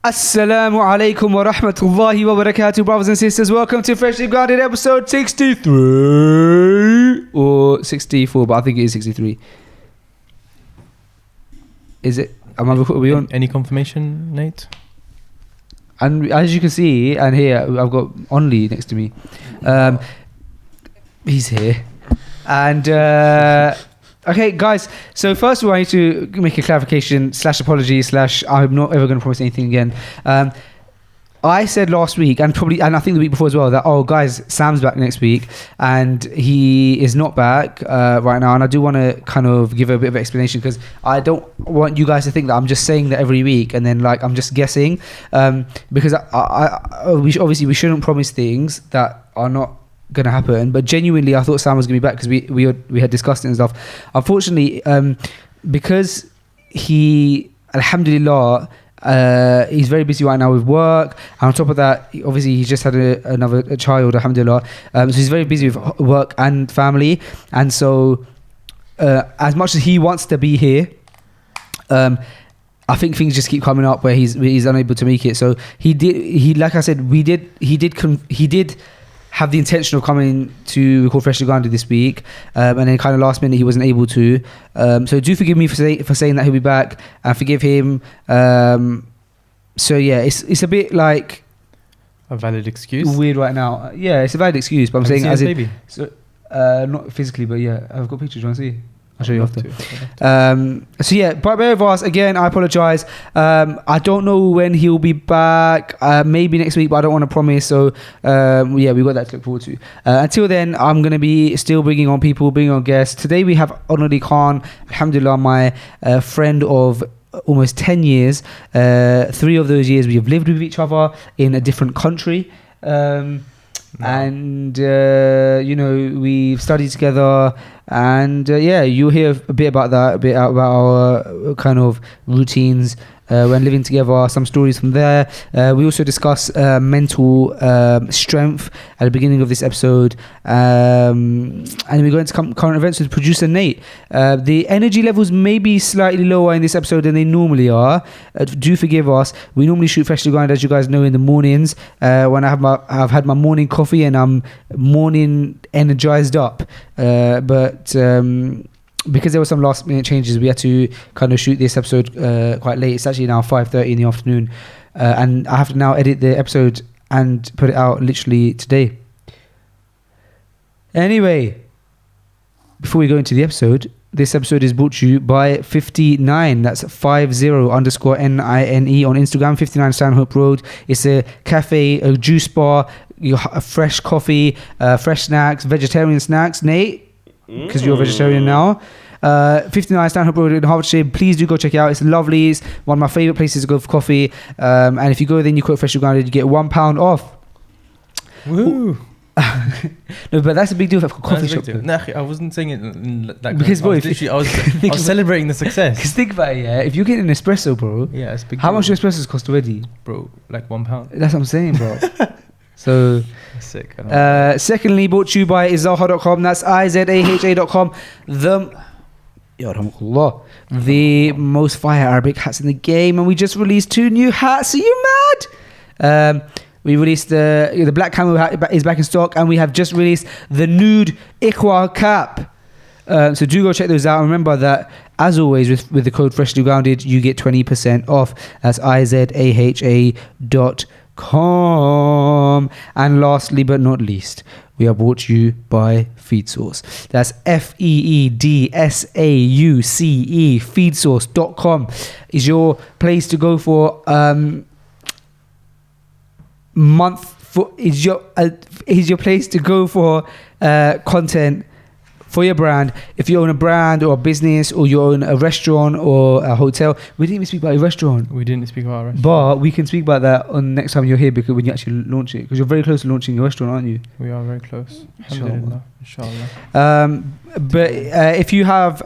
Assalamu alaikum wa rahmatullahi wa barakatuh, brothers and sisters. Welcome to Freshly Grounded episode 63 or 64, but I think it is 63. Is it? Are we on? Any confirmation, Nate? And as you can see, and here I've got Aonali next to me. He's here, and okay, guys. So first of all, I need to make a clarification / apology / I'm not ever going to promise anything again. I said last week, and I think the week before as well, that guys, Sam's back next week, and he is not back right now. And I do want to kind of give a bit of explanation, because I don't want you guys to think that I'm just saying that every week and then like I'm just guessing, because we shouldn't promise things that are not going to happen. But genuinely, I thought Sam was going to be back, because we had discussed it and stuff. Unfortunately, because he, alhamdulillah, he's very busy right now with work, and on top of that, obviously he's just had another child, alhamdulillah. So he's very busy with work and family, and so as much as he wants to be here, I think things just keep coming up where he's unable to make it. So he like I said, he did have the intention of coming to record Freshly Grounded this week, and then kind of last minute he wasn't able to. So do forgive me for saying that he'll be back, and forgive him. So yeah, it's a bit like a valid excuse. Weird right now. Yeah, it's a valid excuse, but I'm saying as baby. So not physically, but yeah, I've got pictures. Do you want to see? I'll show you after. So yeah, but both of us, again, I apologise. I don't know when he'll be back. Maybe next week, but I don't want to promise. So yeah, we've got that to look forward to. Until then, I'm going to be still bringing on guests. Today we have Aonali Khan, alhamdulillah, my friend of almost 10 years. 3 of those years we have lived with each other in a different country. And we've studied together, and yeah, you'll hear a bit about that, a bit about our kind of routines when living together, some stories from there. We also discuss mental strength at the beginning of this episode, and we're going to current events with producer Nate. The energy levels may be slightly lower in this episode than they normally are. Do forgive us. We normally shoot Freshly Grounded, as you guys know, in the mornings when I've had my morning coffee and I'm morning energized up, but because there were some last minute changes, we had to kind of shoot this episode quite late. It's actually now 5:30 in the afternoon, and I have to now edit the episode and put it out literally today. Anyway, before we go into the episode, this episode is brought to you by 59. That's 50_NINE on Instagram. 59 Stanhope Road. It's a cafe, a juice bar, a fresh coffee, fresh snacks, vegetarian snacks. Nate, because you're a vegetarian now. 59 Stanhope Road in Hertfordshire. Please do go check it out. It's lovely. It's one of my favourite places to go for coffee. And if you go there and you quote Freshly Grounded, you get £1 off. Woo! No, but that's a big deal for a coffee shop. No, I wasn't saying it like because I was celebrating the success. Because think about it, yeah. If you get an espresso, bro, yeah, it's big. How much do espressos cost already, bro? Like £1. That's what I'm saying, bro. So sick. Secondly, brought to you by izaha.com. That's izaha.com. The most fire Arabic hats in the game, and we just released 2 new hats. Are you mad? We released the black camel hat is back in stock, and we have just released the nude Ikhwa cap. So do go check those out. Remember that, as always, with the code Freshly Grounded, you get 20% off. That's izaha.com. And lastly but not least, we are brought to you by Feed Source. That's FEEDSAUCE. Feedsource.com is your place to go for is your place to go for content for your brand. If you own a brand or a business, or you own a restaurant or a hotel. We didn't even speak about a restaurant. We didn't speak about a restaurant. But we can speak about that on next time you're here, because when you actually launch it, because you're very close to launching your restaurant, aren't you? We are very close. Inshallah. But if you have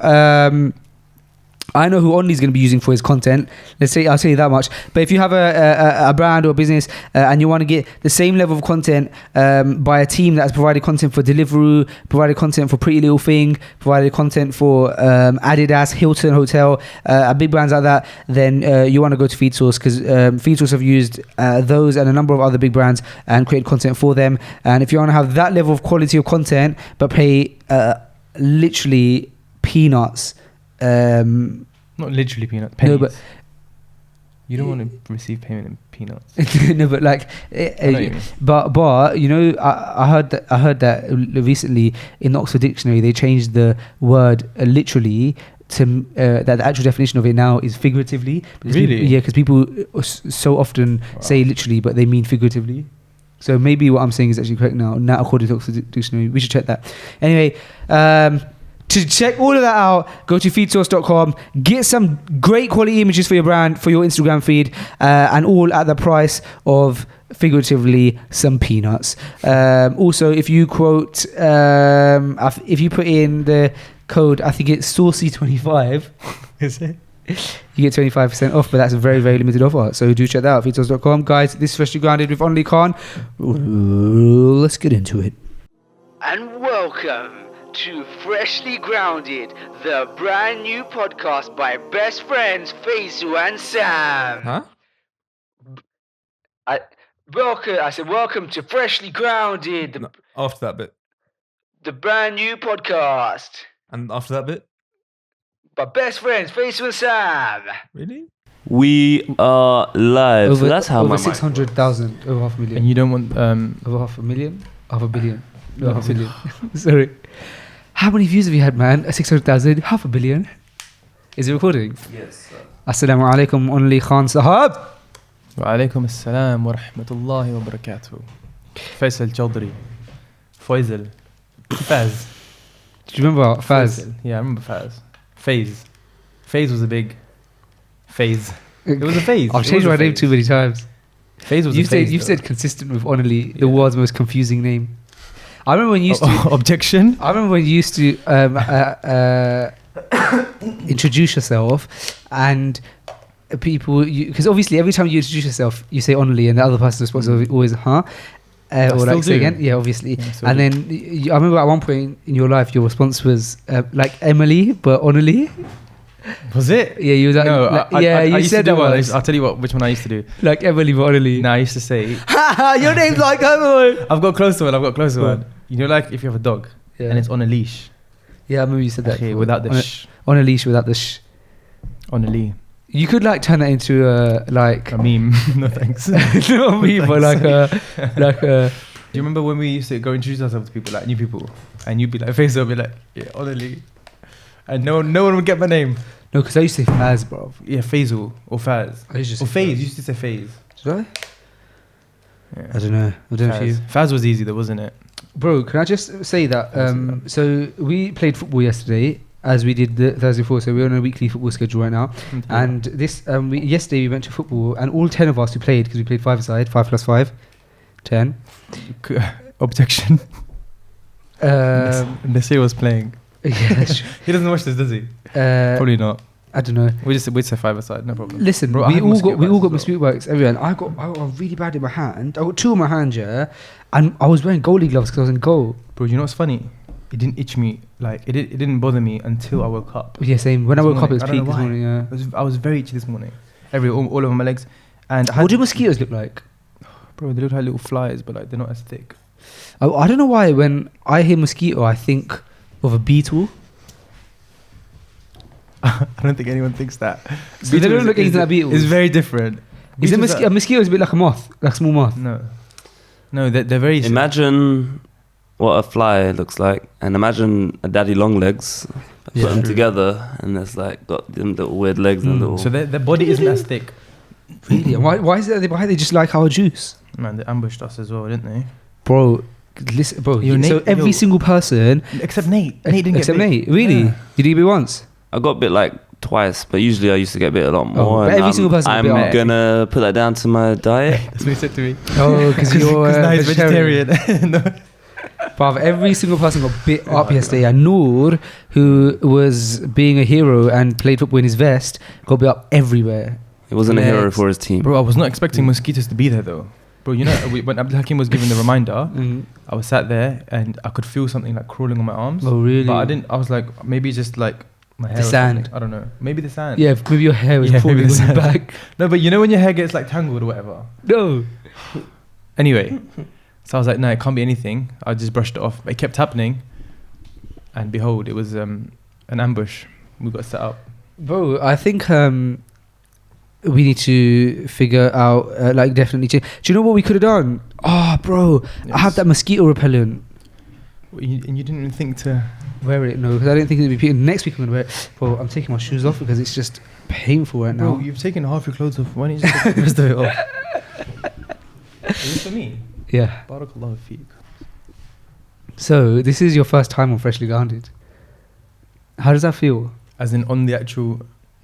I know who Only's going to be using for his content. I'll tell you that much. But if you have a brand or a business and you want to get the same level of content by a team that has provided content for Deliveroo, provided content for Pretty Little Thing, provided content for Adidas, Hilton Hotel, big brands like that, then you want to go to FeedSource, because FeedSource have used those and a number of other big brands and created content for them. And if you want to have that level of quality of content but pay literally peanuts, not literally peanuts. Pennies. No, but you don't want to receive payment in peanuts. no, but like, but you know, I heard that recently in the Oxford Dictionary they changed the word literally to that the actual definition of it now is figuratively. Really? Yeah, because people so often say literally, but they mean figuratively. So maybe what I'm saying is actually correct now according to Oxford Dictionary. We should check that. Anyway. To check all of that out, go to feedsource.com, get some great quality images for your brand, for your Instagram feed, and all at the price of, figuratively, some peanuts. Also, if you quote, if you put in the code, I think it's Saucy25, Is it? you get 25% off, but that's a very, very limited offer. So do check that out, feedsource.com. Guys, this is Freshly Grounded with Aonali Khan. Let's get into it. And welcome to Freshly Grounded, the brand new podcast by best friends Faisal and Sam. Huh? I said welcome to Freshly Grounded, After that bit. the brand new podcast And after that bit? by best friends Faisal and Sam. Really? We are live. So that's how over my 600,000, over half a million. And you don't want Over half a million? Half a billion. No, No, half a billion. Sorry. How many views have you had, man? 600,000, half a billion. Is it recording? Yes. Assalamu alaikum, Aonali Khan Sahab. Wa alaikum assalam wa rahmatullahi wa barakatuh. Faisal Chaudhary. Faisal. Faz. Do you remember Faz? Faisal. Yeah, I remember Faz. Faze was a big phase. It was a phase. I've changed my name too many times. Phase was a phase. You've said consistent with Aonali, the world's most confusing name. I remember when you used to... Objection? I remember when you used to introduce yourself and people... Because obviously every time you introduce yourself, you say Aonali and the other person's response is always, huh? Or like say again. Yeah, obviously. Yeah, and then I remember at one point in your life, your response was like Emily, but Aonali. Was it? Yeah, you was like... No, like, you used said to do that one. once. I'll tell you which one I used to do. Like Emily, but Aonali. No, I used to say... Your name's like Emily. I've got close to one. You know, like if you have a dog and it's on a leash. Yeah, I remember you said that. Okay, without the sh. On a leash without the sh. On a lee. You could like turn that into like... A meme. No thanks. Not a meme, but like a... Do you remember when we used to go introduce ourselves to people, like new people, and you'd be like, Faisal would be like, yeah, Aonali, and no one would get my name. No, because I used to say Faz, bro. Yeah, Faisal or Faz. I used to Or say Faze. You used to say Faze. Did I? Yeah. I don't know. I don't know if you... Faz was easy though, wasn't it? Bro, can I just say that? So we played football yesterday, as we did the Thursday before. So we're on a weekly football schedule right now. And this yesterday we went to football, and all 10 of us who played, because we played 5-a-side, 5 plus 5, 10. Objection. Nasir was playing. Yeah, that's true. He doesn't watch this, does he? Probably not. I don't know. We'd say 5-a-side, no problem. Listen, Bro, we all got mosquito bites everywhere. And I got really bad in my hand. I got 2 in my hand, yeah. And I was wearing goalie gloves because I was in goal. Bro, you know what's funny? It didn't itch me. Like it didn't bother me until I woke up. Yeah, same. When I woke up, it was I don't know peak this why. morning. Yeah. I was very itchy this morning. All over my legs. And What do mosquitoes look like? Bro, they look like little flies, but like they're not as thick. I don't know why when I hear mosquito, I think of a beetle. I don't think anyone thinks that. They don't look anything like beetles. It's very different. Is a mosquito is a bit like a moth, like a small moth? No, they're very... Imagine what a fly looks like, and imagine a daddy long legs. Put them together, and it's like got them little weird legs and little... So their body isn't as thick. Really? Why is it? Why are they just like our juice? Man, they ambushed us as well, didn't they? Bro, listen, bro. Yo, so Nate, every single person... Except Nate. Nate didn't except get bit. Nate, really? Yeah. Did he get bit once? I got bit like twice, but usually I used to get bit a lot more. but every single person got bit. I'm gonna put that down to my diet. That's what he said to me. Oh, because you're now he's vegetarian. No. Bruv, every single person got bit up yesterday. And Noor, who was being a hero and played football in his vest, got bit up everywhere. He wasn't a hero Legs. for his team. Bro, I was not expecting mosquitoes to be there though. Bro, you know, when Abdul Hakim was given the reminder, I was sat there and I could feel something like crawling on my arms. Oh, really? But I didn't. I was like, maybe it's just like my hair. The or sand. something. I don't know. Maybe the sand. Yeah, maybe your hair was Yeah, falling maybe on the your sand. back. No, but you know when your hair gets like tangled or whatever. No. Anyway, so I was like, no, it can't be anything. I just brushed it off. But it kept happening, and behold, it was an ambush. We got set up. Bro, I think we need to figure out, like, definitely change. Do you know what we could have done? Oh, bro, I have that mosquito repellent. And you didn't even think to Wear it? No, because I didn't think it'd be. Next week I'm gonna wear it. Bro, I'm taking my shoes off because it's just painful right now. Bro, you've taken half your clothes off. Why don't you just take the rest of it off? Is this for me? Yeah. Barakallahu feek. So this is your first time on Freshly Grounded. How does that feel? As in on the actual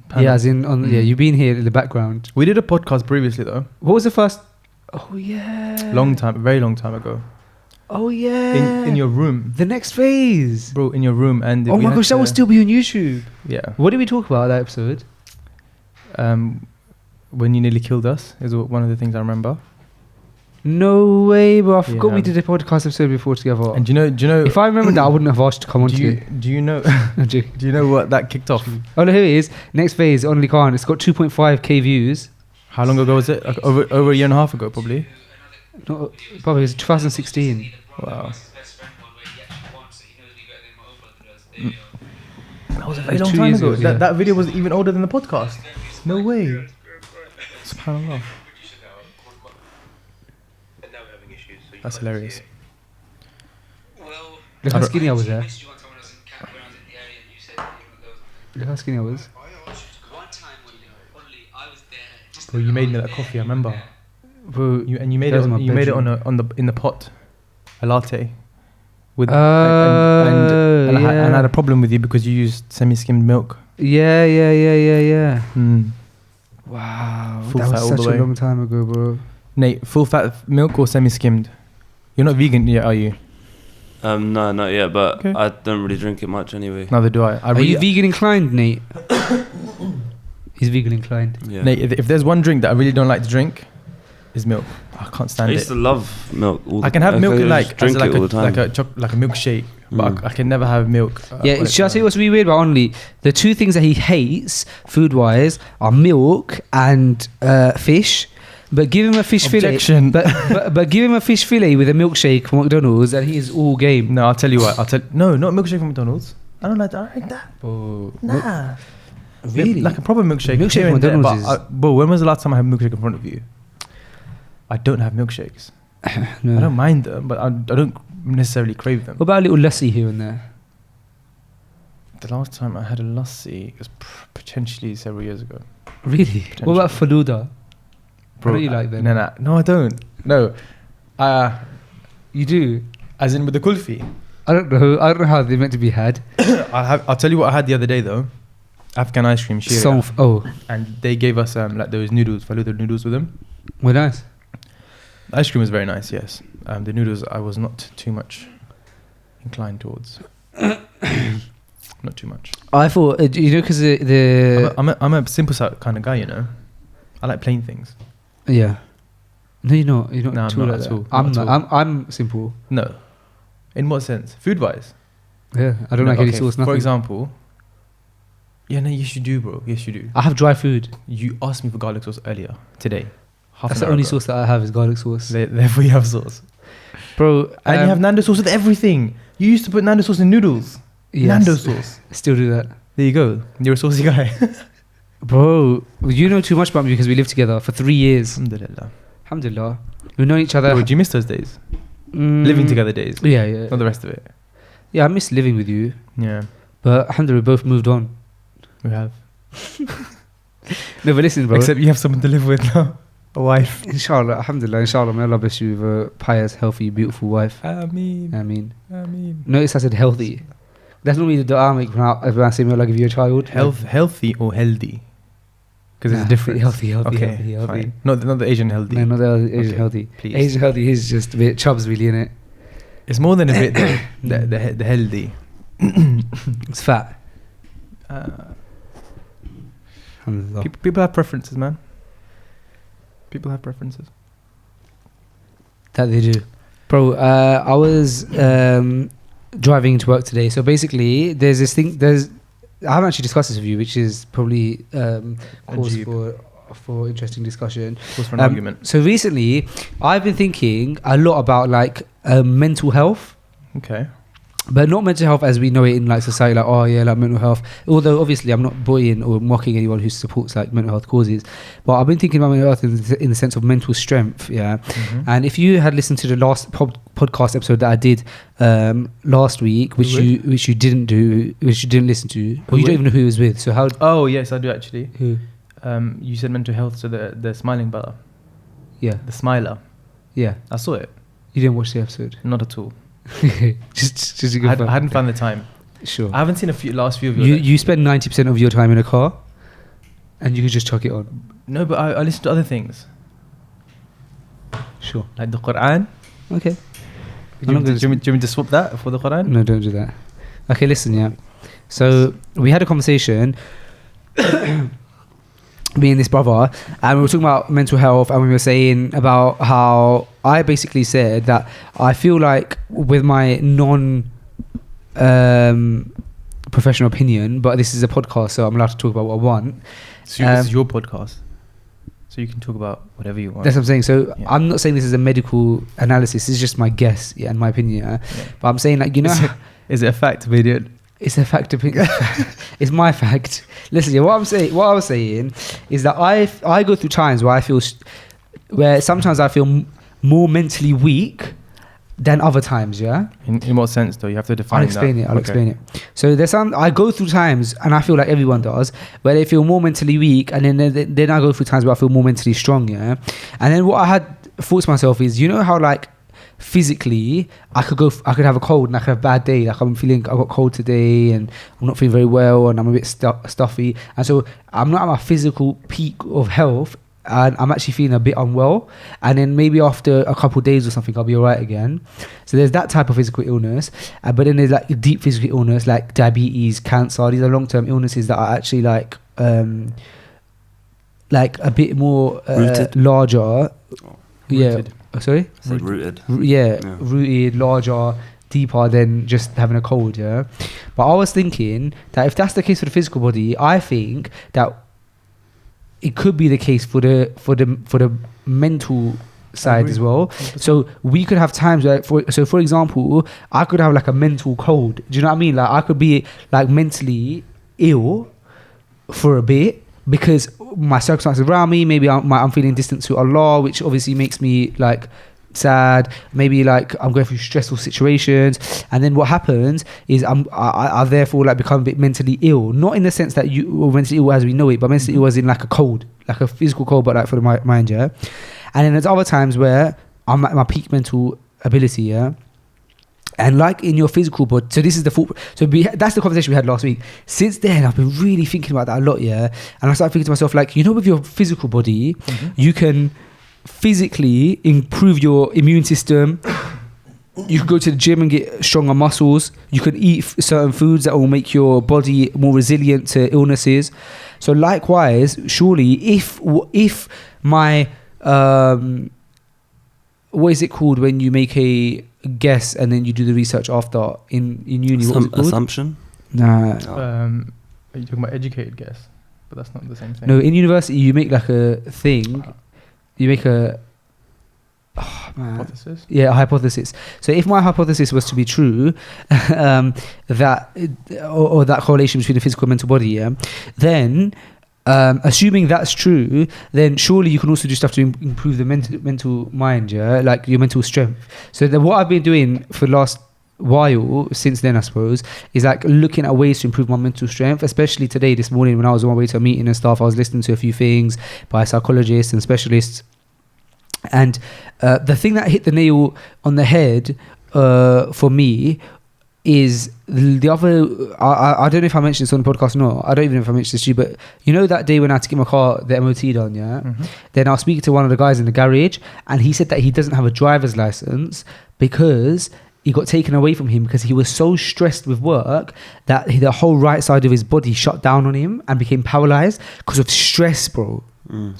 panel. Yeah, as in on. Yeah, you've been here in the background. We did a podcast previously though. What was the first? Oh yeah. Very long time ago. Oh yeah. In your room. The next phase. Bro, in your room. And Oh we my had gosh, that to- will still be on YouTube. Yeah. What did we talk about that episode? When you nearly killed us is one of the things I remember. No way, bro. I forgot Yeah. we did a podcast episode before together. And do you know? If I remember that, I wouldn't have asked to come on do to you it. do you know? I'm joking. Do you know what that kicked off? Oh no, here it is. Next phase, Aonali Khan. It's got 2.5k views. How long ago was it? Like over a year and a half ago, probably. No, probably it was 2016. Wow. That was a Very long time ago. That video was even older than the podcast. No way. SubhanAllah. That's hilarious. Look how skinny I was there. Look how skinny I was. Bro, you made me that coffee. I remember. Bro, You made that it. was my You made it bedroom. in the pot, a latte. With Oh, and I yeah. had a problem with you because you used semi-skimmed milk. Yeah. Wow, Full that fat was all such the a way. long time ago, bro. Nate, full fat milk or semi-skimmed? You're not vegan yet, are you? No, not yet, but Okay. I don't really drink it much anyway. Neither do I. Are you vegan inclined, Nate? He's vegan inclined. Yeah. Nate, if there's one drink that I really don't like to drink, is milk. I can't I stand used it. to love milk. I can have milk just like drink it all the time. like a milkshake, but Mm. I can never have milk. Yeah, when should I tell you what's really weird about Aonali? The two things that he hates, food-wise, are milk and fish. But give him a fish Objection. fillet. But give him a fish fillet with a milkshake from McDonald's, and he is all game. No, I'll tell you what. No, not milkshake from McDonald's. I don't like that. Oh, Nah. really? Like a proper milkshake. Milkshake here from and there, McDonald's but bro, when was the last time I had milkshake in front of you? I don't have milkshakes. No. I don't mind them, but I don't necessarily crave them. What about a little lassi here and there? The last time I had a lassi was potentially several years ago. Really? What about faluda? Bro, What do you like then? No, I don't. No. You do? As in with the kulfi. I don't know how they're meant to be had. I'll tell you what I had the other day though. Afghan ice cream, Sharia. And they gave us like those noodles, faluda noodles with them. well, nice. The ice cream was very nice, yes. The noodles I was not too much inclined towards. Not too much. I thought, because I'm a simple kind of guy, you know. I like plain things. yeah. No, you're not. You're not. No, I'm too not like at that. all. I'm Not not. at all. I'm simple. No. In what sense? Food-wise? Yeah, I don't No, like any okay, sauce. Nothing. For example. Yeah, no, yes you do, bro. Yes you do. I have dry food. You asked me for garlic sauce earlier today. That's the only sauce that I have is garlic sauce, Therefore you have sauce. bro. And you have Nando sauce with everything. You used to put Nando sauce in noodles. yes, Nando sauce. Still do that, There you go. You're a saucy guy. bro. You know too much about me because we lived together for 3 years. Alhamdulillah. Alhamdulillah. We've known each other. Bro, do you miss those days? Mm, Living together days. Yeah. Not the rest of it. Yeah, I miss living with you, Yeah, but alhamdulillah, we both moved on. we have. No, but listen, bro. Except you have someone to live with now. A wife. Inshallah, alhamdulillah, inshallah, may Allah bless you with a pious, healthy, beautiful wife. Ameen. I mean, Ameen. notice I said healthy. That's normally the dua I make when I say may Allah give you a child. Healthy or healthy? Because there's a difference. Healthy. Okay, fine. Not the Asian healthy. No, not the Asian Okay, healthy. please. Asian healthy is just a bit chubs, really, innit? It's more than a bit though. The healthy. It's fat. People have preferences, man. People have preferences. That they do. Bro, I was driving to work today. So basically, there's this thing. I haven't actually discussed this with you, which is probably cause for interesting discussion. Cause for an argument. So recently, I've been thinking a lot about like mental health. Okay. But not mental health as we know it in like society, like, oh yeah, like mental health. Although obviously I'm not bullying or mocking anyone who supports like mental health causes. But I've been thinking about mental health in the sense of mental strength, yeah. Mm-hmm. And if you had listened to the last podcast episode that I did last week, which you didn't listen to, or you don't even know who it was with. So how? Oh yes, I do actually. Who? You said mental health, so the smiling brother. Yeah. The smiler. Yeah. I saw it. You didn't watch the episode. Not at all. just a I good fun. hadn't found the time. Sure. I haven't seen last few of your. You spend 90% of your time in a car, and you could just chuck it on. No, but I listen to other things. Sure. Like the Quran. Okay. Do you want me to swap that for the Quran? No, don't do that. Okay, listen, yeah. So we had a conversation, me and this brother, and we were talking about mental health, and we were saying about how I basically said that I feel like with my professional opinion, but this is a podcast, so I'm allowed to talk about what I want. So this is your podcast, so you can talk about whatever you want. That's what I'm saying. So Yeah. I'm not saying this is a medical analysis. This is just my guess, yeah, and my opinion. Yeah? Yeah. But I'm saying, like, you know, Is it a fact, idiot? it's a fact opinion. It's my fact. Listen, yeah, what I was saying is that I go through times where I feel where sometimes I feel more mentally weak than other times. Yeah. In what sense, though? You have to define. I'll explain it. I'll explain it. So there's I go through times, and I feel like everyone does, where they feel more mentally weak, and then I go through times where I feel more mentally strong. Yeah. And then what I had thought to myself is, you know how like physically I could have a cold and I could have a bad day, like I'm feeling I got cold today and I'm not feeling very well and I'm a bit stuffy, and so I'm not at my physical peak of health and I'm actually feeling a bit unwell, and then maybe after a couple of days or something I'll be alright again. So there's that type of physical illness, but then there's like deep physical illness like diabetes, cancer. These are long-term illnesses that are actually like a bit more larger. Rooted. Sorry? Said rooted. Rooted, larger, deeper than just having a cold, yeah. But I was thinking that if that's the case for the physical body, I think that it could be the case for the mental side as well. So we could have times where, for example, I could have like a mental cold. Do you know what I mean? Like I could be like mentally ill for a bit, because my circumstances around me, maybe I'm feeling distant to Allah, which obviously makes me like sad. Maybe like I'm going through stressful situations, and then what happens is I therefore like become a bit mentally ill, not in the sense that or mentally ill as we know it, but mentally ill as in like a cold, like a physical cold, but like for the mind, yeah. And then there's other times where I'm at my peak mental ability, yeah. And like in your physical body, so this is that's the conversation we had last week. Since then, I've been really thinking about that a lot, yeah. And I started thinking to myself, like, you know, with your physical body, you can physically improve your immune system. You can go to the gym and get stronger muscles. You can eat certain foods that will make your body more resilient to illnesses. So likewise, surely, if my what is it called when you make a guess and then you do the research after in uni? What was it called? Assumption? Nah. Are you talking about educated guess? But that's not the same thing. No, in university you make like a thing. You make a hypothesis. Yeah, a hypothesis. So if my hypothesis was to be true, that or that correlation between the physical and mental body, yeah, then assuming that's true, then surely you can also do stuff to improve the mental mind, yeah, like your mental strength. So what I've been doing for the last while since then, I suppose, is like looking at ways to improve my mental strength. Especially today, this morning, when I was on my way to a meeting and stuff, I was listening to a few things by psychologists and specialists. And the thing that hit the nail on the head for me is the other. I don't know if I mentioned this on the podcast or not. I don't even know if I mentioned this to you, but you know that day when I had to get my car, the MOT done, yeah? Mm-hmm. Then I was speaking to one of the guys in the garage, and he said that he doesn't have a driver's license because he got taken away from him because he was so stressed with work that the whole right side of his body shut down on him and became paralyzed because of stress, bro. And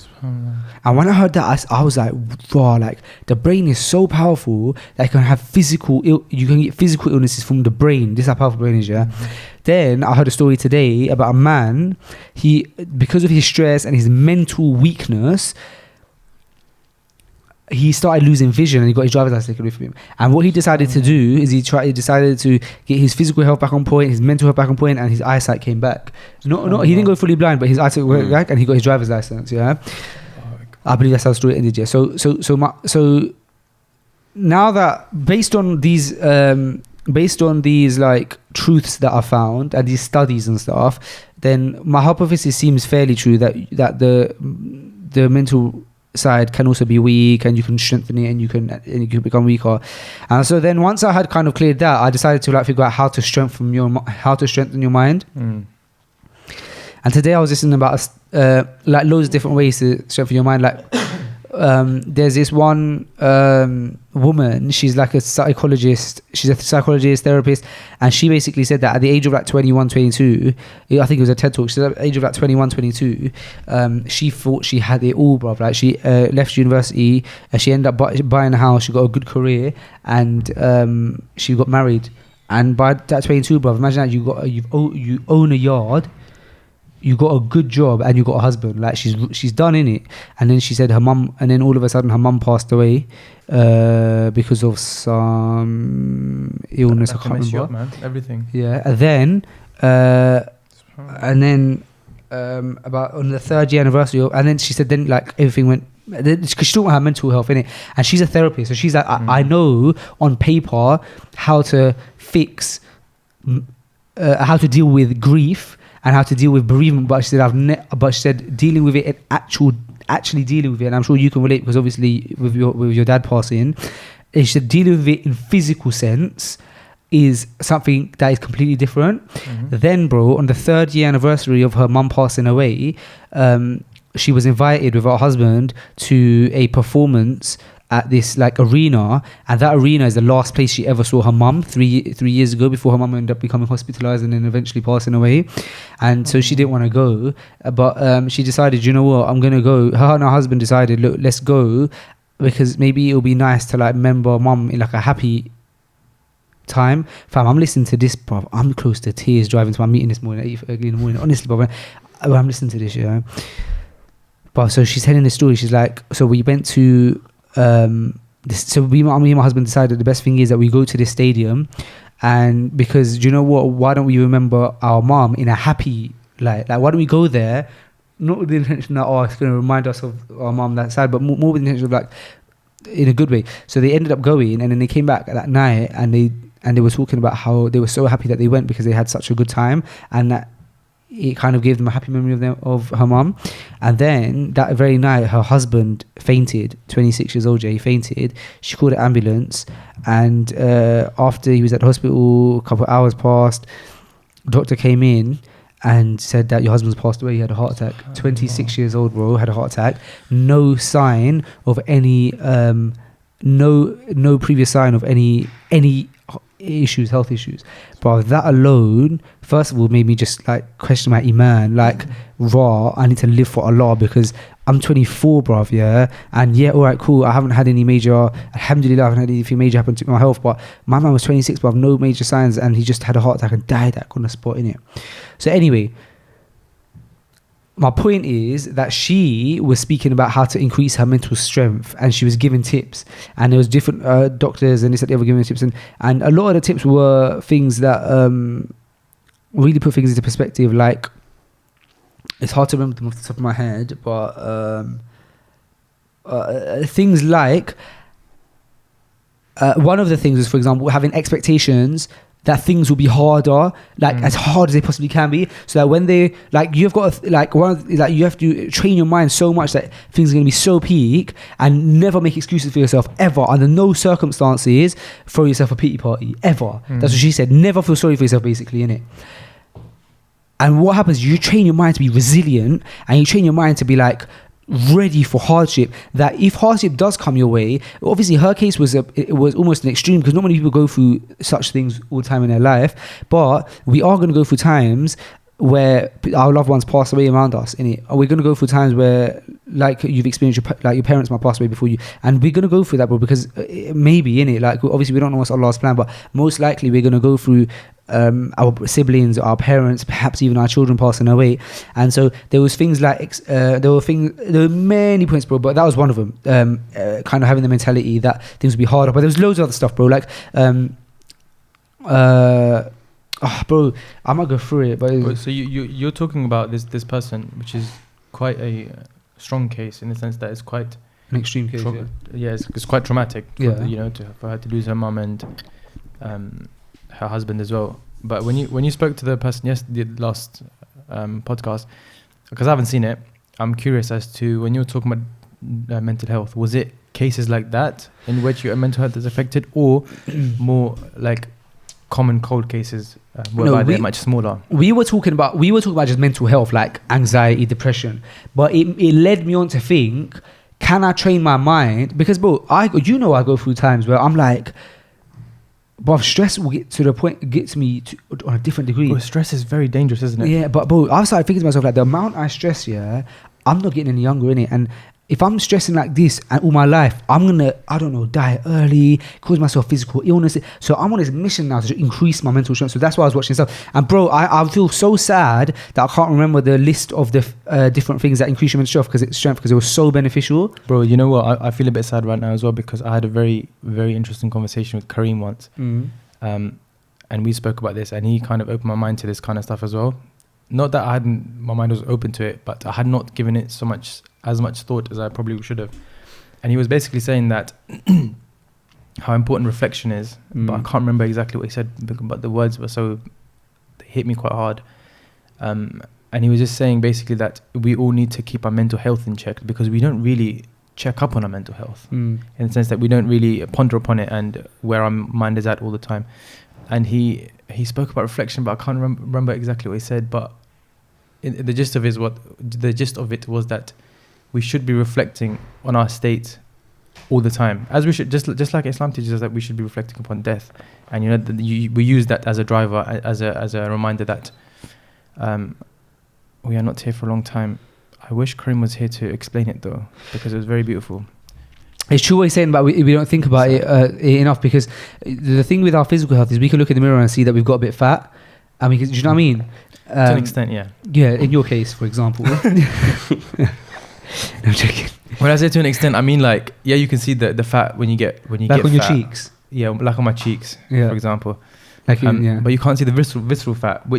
when I heard that, I was like, wow, like the brain is so powerful that you can have you can get physical illnesses from the brain. This is how powerful the brain is, yeah. Then I heard a story today about a man, because of his stress and his mental weakness, he started losing vision and he got his driver's license taken away from him. And what he decided to do is he decided to get his physical health back on point, his mental health back on point, and his eyesight came back. He didn't go fully blind, but his eyesight went back and he got his driver's license. Yeah, I believe that's how the story ended. Yeah. So now that based on these like truths that I found and these studies and stuff, then my hypothesis seems fairly true that the mental side can also be weak, and you can strengthen it, and you can become weaker. And so then once I had kind of cleared that, I decided to like figure out how to strengthen your mind. And today I was listening about like loads of different ways to strengthen your mind. Like there's this one woman, she's like a psychologist, therapist, and she basically said that at the age of like 21, 22, I think it was a TED talk, she said at the age of like 21, 22, she thought she had it all, bruv. Like she left university, she ended up buying a house, she got a good career, and she got married. And by that 22, bruv, imagine that you own a yard, you got a good job, and you got a husband. Like she's done in it. And then she said her mum, and then all of a sudden her mum passed away because of some illness. I can't remember. Man. Everything. Yeah, and then about on the 3rd year anniversary, and then she said then like everything went, because she talked about her mental health in it, and she's a therapist, so she's like, I know on paper how to fix, how to deal with grief and how to deal with bereavement, but she said dealing with it and actually dealing with it, and I'm sure you can relate because obviously with your dad passing, she said dealing with it in physical sense is something that is completely different. Then, bro, on the 3rd year anniversary of her mum passing away, she was invited with her husband to a performance at this like arena, and that arena is the last place she ever saw her mum 3 years ago, before her mum ended up becoming hospitalized and then eventually passing away. And so she didn't want to go, but she decided, you know what, I'm gonna go. Her and her husband decided, look, let's go, because maybe it'll be nice to like remember mum in like a happy time. Fam, I'm listening to this, bruv, I'm close to tears driving to my meeting this morning at 8:30 in the morning, honestly, bruv, I'm listening to this, yeah. But so she's telling the story, she's like, so we went to me and my husband decided the best thing is that we go to this stadium, and because you know what, why don't we remember our mom in a happy like why don't we go there, not with the intention that it's going to remind us of our mom that sad, but more with the intention of like in a good way. So they ended up going, and then they came back that night, and they were talking about how they were so happy that they went because they had such a good time, and that it kind of gave them a happy memory of her mum. And then that very night her husband fainted, 26 years old, he fainted. She called an ambulance, and after he was at the hospital, a couple of hours passed, doctor came in and said that your husband's passed away, he had a heart attack. 26 years old, bro, had a heart attack, no sign of any no previous sign of any issues, health issues. But that alone, first of all, made me just like question my iman, like I need to live for Allah, because I'm 24, bruv, yeah, and yeah, alright, cool, I haven't had any major, alhamdulillah, I haven't had anything major happen to my health, but my man was 26, bruv, no major signs, and he just had a heart attack and died on the spot, innit? So anyway, my point is that she was speaking about how to increase her mental strength, and she was giving tips, and there was different doctors and this that they were giving tips, and a lot of the tips were things that really put things into perspective. Like, it's hard to remember them off the top of my head, but things like one of the things was, for example, having expectations that things will be harder, like as hard as they possibly can be, so that when they you've got to, you have to train your mind so much that things are going to be so peak, and never make excuses for yourself ever, under no circumstances throw yourself a pity party ever. That's what she said. Never feel sorry for yourself, basically, innit? And what happens, you train your mind to be resilient, and you train your mind to be like, ready for hardship, that if hardship does come your way, obviously her case was it was almost an extreme, because not many people go through such things all the time in their life, but we are going to go through times where our loved ones pass away around us, innit? We're going to go through times where, like you've experienced, your parents might pass away before you, and we're going to go through that, bro, because maybe, innit, like obviously we don't know what's Allah's plan, but most likely we're going to go through our siblings, our parents, perhaps even our children passing away. And so there was things like there were many points, bro, but that was one of them, kind of having the mentality that things would be harder. But there was loads of other stuff, bro, like bro, I might go through it, but so you're talking about this person, which is quite a strong case in the sense that it's quite an extreme case. It's quite traumatic for, Yeah. for her to lose her mum and her husband as well. But when you spoke to the person the last podcast, because I haven't seen it, I'm curious as to, when you were talking about mental health, was it cases like that in which your mental health is affected, or more like common cold cases whereby they're much smaller? We were talking about just mental health, like anxiety, depression, but it led me on to think, can I train my mind? Because, bro, I go through times where I'm like, but stress will get to me on a different degree. Well, stress is very dangerous, isn't it? Yeah, but bro, I've started thinking to myself, like, the amount I stress, I'm not getting any younger, innit? And if I'm stressing like this and all my life, I'm gonna, I don't know, die early, cause myself physical illness. So I'm on this mission now to increase my mental strength. So that's why I was watching stuff. And bro, I feel so sad that I can't remember the list of the different things that increase your mental strength because it was so beneficial. Bro, you know what? I feel a bit sad right now as well, because I had a very, very interesting conversation with Kareem once. And we spoke about this, and he kind of opened my mind to this kind of stuff as well. Not that my mind was open to it, but I had not given it as much thought as I probably should have. And he was basically saying that how important reflection is, but I can't remember exactly what he said, but the words were they hit me quite hard. And he was just saying basically that we all need to keep our mental health in check, because we don't really check up on our mental health, in the sense that we don't really ponder upon it and where our mind is at all the time. And he spoke about reflection, but I can't remember exactly what he said, but the gist of it was that we should be reflecting on our state all the time, as we should, just like Islam teaches us that we should be reflecting upon death. And we use that as a driver, as a reminder that we are not here for a long time. I wish Kareem was here to explain it though, because it was very beautiful. It's true what he's saying, but we don't think about it enough, because the thing with our physical health is we can look in the mirror and see that we've got a bit fat, and do you know what I mean? To an extent, yeah. Yeah, in your case, for example. No, I'm joking. When I say to an extent, I mean like, yeah, you can see the fat when you get like get on your fat. cheeks. Yeah, like on my cheeks, Yeah. for example. Like yeah. But you can't see the visceral fat,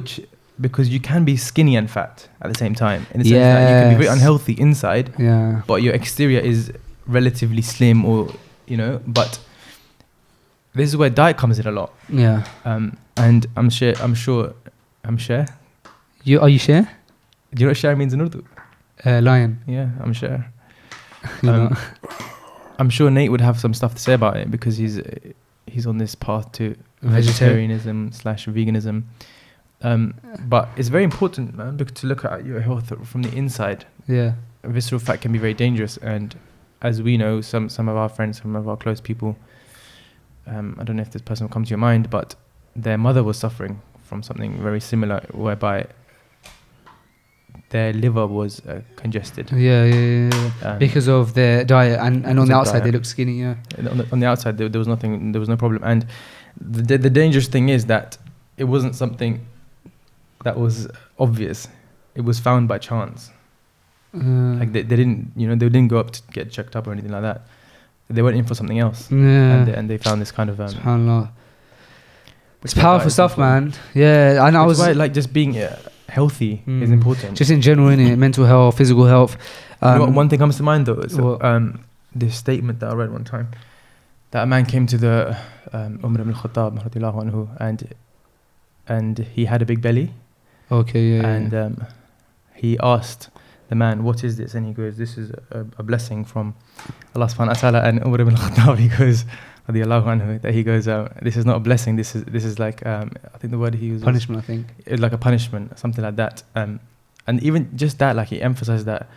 because you can be skinny and fat at the same time. In the sense that you can be very unhealthy inside, but your exterior is relatively slim, or but this is where diet comes in a lot. Yeah. And I'm sure. Are you share? Do you know what share means in Urdu? Lion. Yeah, I'm sure. I'm sure Nate would have some stuff to say about it, because he's on this path to vegetarianism / veganism. But it's very important, man, to look at your health from the inside. Yeah. Visceral fat can be very dangerous, and as we know, some of our friends, some of our close people, I don't know if this person will come to your mind, but their mother was suffering from something very similar, whereby their liver was congested. Yeah. Because of their diet, and on the outside they look skinny. Yeah. On the outside there was nothing, there was no problem, and the dangerous thing is that it wasn't something that was obvious. It was found by chance. Like they didn't go up to get checked up or anything like that. They went in for something else, and they found this kind of. SubhanAllah. It's powerful stuff, man. Yeah, and I was like just being healthy is important. Just in general, innit? Mental health, physical health. One thing comes to mind though. Is this statement that I read one time, that a man came to the Umar ibn Khattab radiallahu anhu, and he had a big belly. Okay, And he asked the man, "What is this?" And he goes, "This is a blessing from Allah subhanahu wa ta'ala." And Umar ibn Khattab, he goes, radiallahu anhu, that he goes, "This is not a blessing. This is like I think the word he used punishment. I think it's like a punishment, something like that." And even just that, like he emphasized that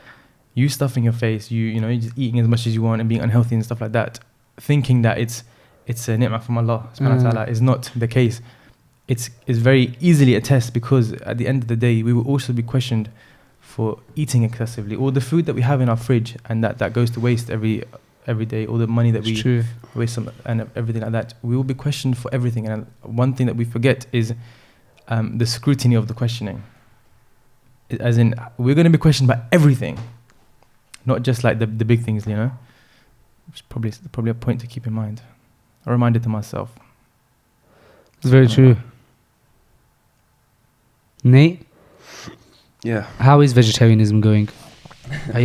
you stuffing your face, you know, you're just eating as much as you want and being unhealthy and stuff like that, thinking that it's a ni'mah from Allah subhanahu wa ta'ala is not the case. It's very easily a test, because at the end of the day, we will also be questioned for eating excessively. All the food that we have in our fridge and that goes to waste every day, all the money that we waste and everything like that, we will be questioned for everything. And one thing that we forget is the scrutiny of the questioning. As in, we're going to be questioned by everything, not just like the big things, you know. It's probably a point to keep in mind. I reminded to myself. It's very true. Nate? Yeah. How is vegetarianism going? Are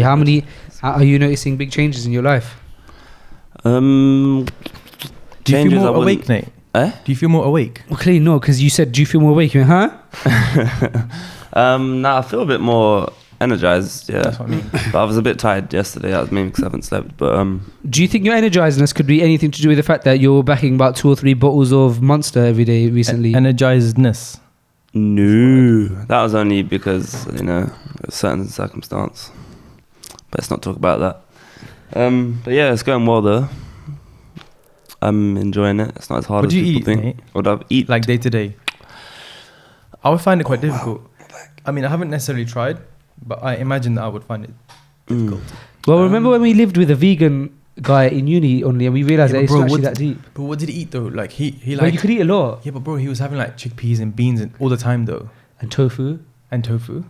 you noticing big changes in your life? Do you feel more awake, Nate? Do you feel more awake? Well, clearly no, because you said, do you feel more awake? You went, huh? Nah, I feel a bit more energized, yeah. That's what I mean. But I was a bit tired yesterday. That was maybe because I haven't slept. But do you think your energizedness could be anything to do with the fact that you're backing about 2 or 3 bottles of Monster every day recently? Energizedness. no, that was only because, you know, a certain circumstance. But let's not talk about that. But yeah, it's going well though. I'm enjoying it. It's not as hard What as do you people eat, think. mate? What do I eat? Like day to day? I would find it quite difficult. I mean, I haven't necessarily tried, but I imagine that I would find it difficult. Well, remember when we lived with a vegan guy in uni only, and we realized Yeah, that but it's bro, not actually what- that deep. But what did he eat though? Like he Well, like you could eat a lot. yeah, but bro, he was having like chickpeas and beans and all the time though, And tofu, and tofu.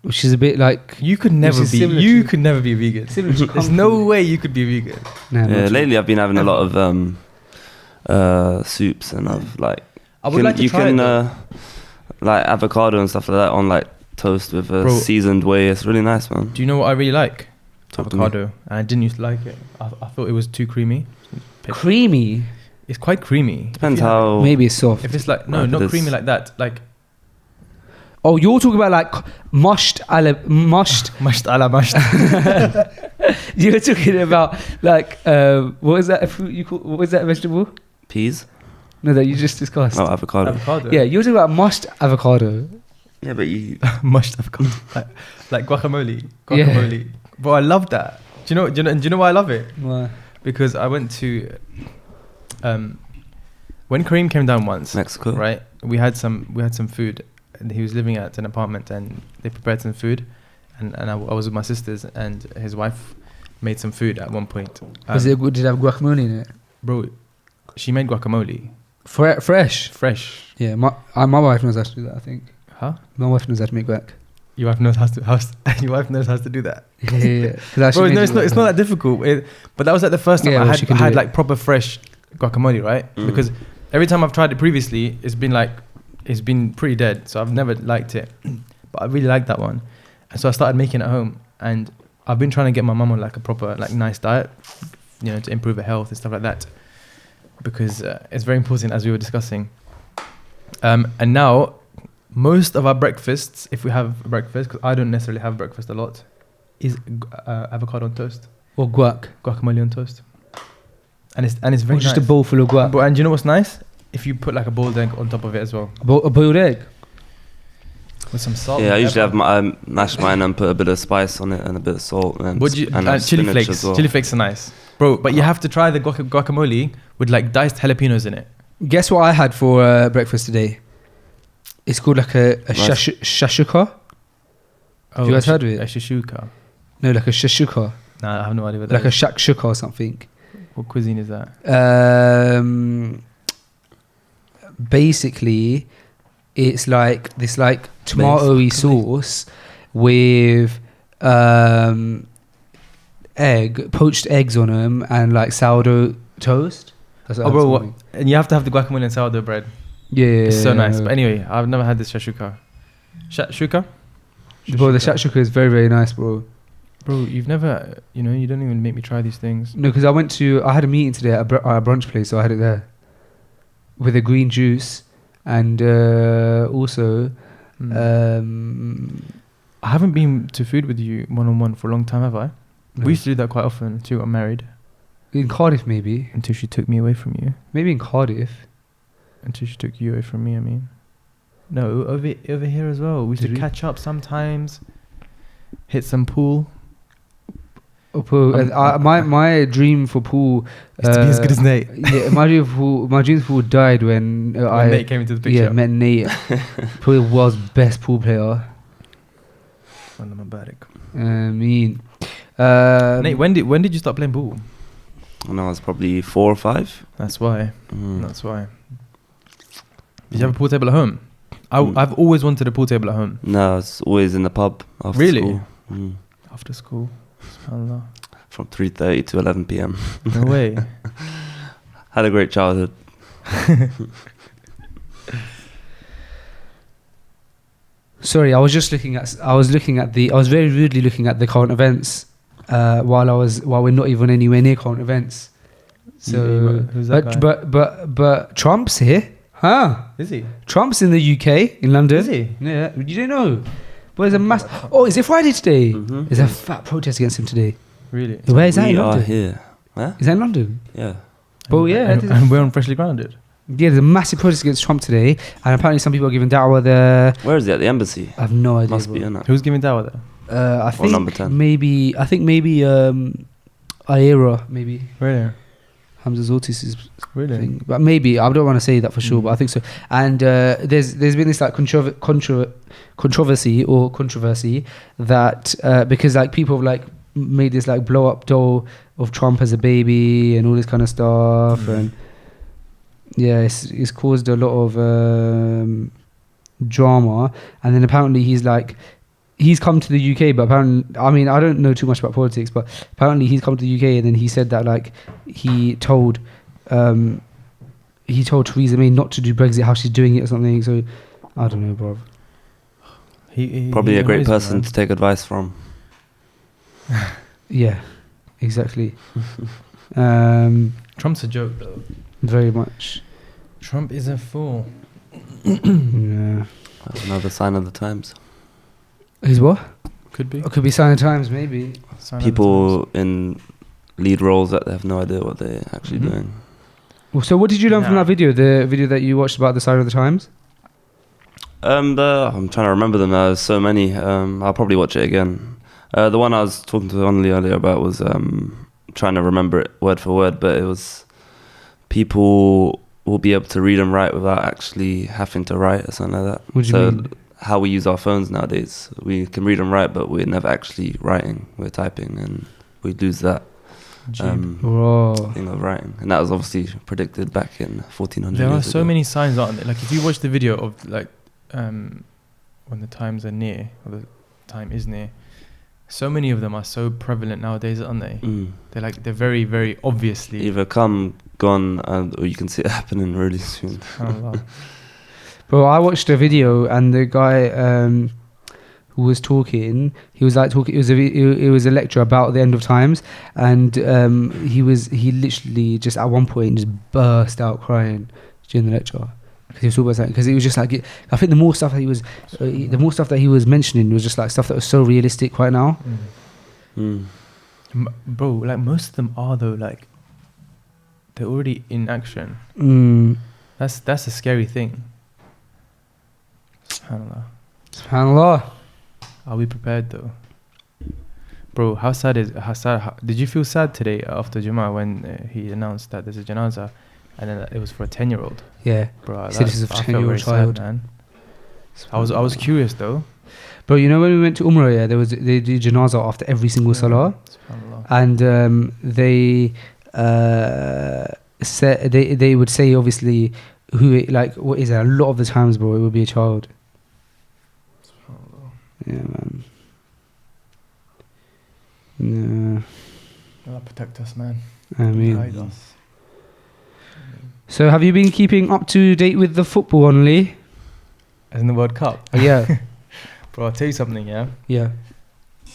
which is a bit like... You could never is be. similar You to- could never be vegan. similar to There's kung no fu. way you could be vegan. Nah, not Yeah, true. lately I've been having a lot of soups, and I've like I would like to try it, though. like avocado and stuff like that on like toast with a Bro. seasoned whey. It's really nice, man. Do you know what I really like? Talk to me. Avocado. And I didn't used to like it. I thought it was too creamy. Creamy. It's quite creamy. Depends If you have- how. Maybe it's soft. If it's like no, Like not this. creamy like that. Like Oh, you're talking about like mushed. mashed ala mashed. You're talking about like what is that fruit you call? What is that vegetable? Peas. No, that you just discussed. Oh, avocado. Avocado. Yeah, you're talking about mushed avocado. Yeah, but you. Mashed avocado. like guacamole. Yeah. Guacamole. Bro, I love that. Do you know why I love it? Why? Because I went to when Kareem came down once, Mexico. right? We had some food, and he was living at an apartment, and they prepared some food, and I was with my sisters, and his wife made some food at one point. Was it good? Did it have guacamole in it? Bro? She made guacamole, Fresh. fresh. Yeah, my wife knows how to do that. I think Huh? my wife knows how to make guac. Your wife knows how to. Your wife knows how to do that. Yeah. 'Cause I actually Bro, no, made it's not that difficult. But that was like the first time Yeah, I well, had, she can I do had it. like proper fresh guacamole, right? Mm. Because every time I've tried it previously, it's been pretty dead. So I've never liked it. But I really liked that one. And so I started making it at home. And I've been trying to get my mum on like a proper, like nice diet, you know, to improve her health and stuff like that. Because it's very important, as we were discussing. And now, most of our breakfasts, if we have breakfast, because I don't necessarily have breakfast a lot, is avocado on toast, or guac. guacamole on toast, and it's very Or nice. just a bowl full of guac. But, and you know what's nice? If you put like a boiled egg on top of it as well, A boiled egg. with some salt. Yeah, I and usually pepper. have I mash mine and put a bit of spice on it and a bit of salt and Would you? and Chili spinach flakes. as well. Chili flakes are nice, bro. But you have to try the guacamole with like diced jalapenos in it. Guess what I had for breakfast today? It's called like a Nice. shashuka. You guys heard of it? A shishuka. No, like a shashuka. Nah, I have no idea what that Like a is. shakshuka or something. What cuisine is that? Basically, it's like this like tomatoey sauce with poached eggs on them, and like sourdough toast. That's Oh, bro, what? And you have to have the guacamole and sourdough bread. Yeah, It's so nice. But anyway, I've never had this shashuka. Shashuka? Bro, the shakshuka is very, very nice, bro. Bro, you've never, you don't even make me try these things. No, because I had a meeting today at a brunch place, so I had it there with a green juice, and also I haven't been to food with you one-on-one for a long time, have I? no. We used to do that quite often until I got married. In Cardiff, maybe. Until she took me away from you. Maybe in Cardiff. Until she took you away from me, I mean. No, over here as well. We used Did to we? catch up sometimes. hit some pool. Pool. My dream for pool Is to be as good as Nate. Yeah, my dream for pool died when Nate came into the picture. Yeah, met Nate. Probably the world's best pool player. Nate, when did you start playing pool? When I was probably 4 or 5. That's why. That's why. Did you have a pool table at home? I've always wanted a pool table at home. No, it's always in the pub after Really? school. After school? SubhanAllah. From 3:30 to 11 p.m. No way. Had a great childhood. Sorry, I was very rudely looking at the current events while we're not even anywhere near current events. So, who's that guy? but Trump's here, huh? Is he? Trump's in the UK, in London. Is he? Yeah, you didn't know. But there's a mass. Oh, is it Friday today? Mm-hmm. There's a fat protest against him today. Really? Where is that? We In are London? here. Huh? Is that in London? Yeah. Oh yeah. And we're on Freshly Grounded. Yeah, there's a massive protest against Trump today, and apparently some people are giving da'wah there. Where is it? At the embassy? I have no idea. Must be in it. Who's giving dawah there? I think number 10. maybe Aira, maybe Really? Hamza Zortis' Really? thing, but maybe I don't want to say that for sure, but I think so. And there's been this like controversy that because like people have like made this like blow up doll of Trump as a baby and all this kind of stuff, and yeah, it's caused a lot of drama. And then apparently he's come to the UK, but apparently, I mean, I don't know too much about politics, but apparently he's come to the UK, and then he said that like he told Theresa May not to do Brexit, how she's doing it or something. So I don't know, bro. Probably a great person to take advice from. Yeah, exactly. Trump's a joke though. Very much. Trump is a fool. Yeah. Another sign of the times. Is what? Could be. It could be sign of times, maybe. People in lead roles that they have no idea what they're actually doing. Well, so what did you learn from that video? The video that you watched about the sign of the times? I'm trying to remember them now. There's so many. I'll probably watch it again. The one I was talking to Aonali earlier about was trying to remember it word for word, but it was people will be able to read and write without actually having to write or something like that. What do you mean? How we use our phones nowadays, we can read and write, but we're never actually writing. We're typing, and we lose that thing of writing. And that was obviously predicted back in 1400 There are years so ago. many signs, aren't there? Like if you watch the video of like when the times are near or the time is near, so many of them are so prevalent nowadays, aren't they? They're very, very obviously Either come, gone, or you can see it happening really soon. Bro, I watched a video, and the guy who was talking, he was talking. It was a lecture about the end of times, and he literally just at one point just burst out crying during the lecture because he was talking about something. Because it was just like I think the more stuff that he was mentioning was just like stuff that was so realistic right now. Bro, like most of them are though, like they're already in action. That's a scary thing. SubhanAllah. Are we prepared though? Bro, how sad did you feel sad today after Jummah when he announced that there's a janazah and then it was for a 10-year-old? Yeah. Bro, He said this is a 10-year-old child. Sad, man. I was curious though. Bro, you know when we went to Umrah, yeah, they do janazah after every single salah, and they they would say obviously what is it? A lot of the times, bro, it would be a child. Yeah, man. Yeah. Allah protect us, man. I mean. Guide us. So, have you been keeping up to date with the football, Aonali? As in the World Cup. Yeah. Bro, I'll tell you something, yeah? Yeah.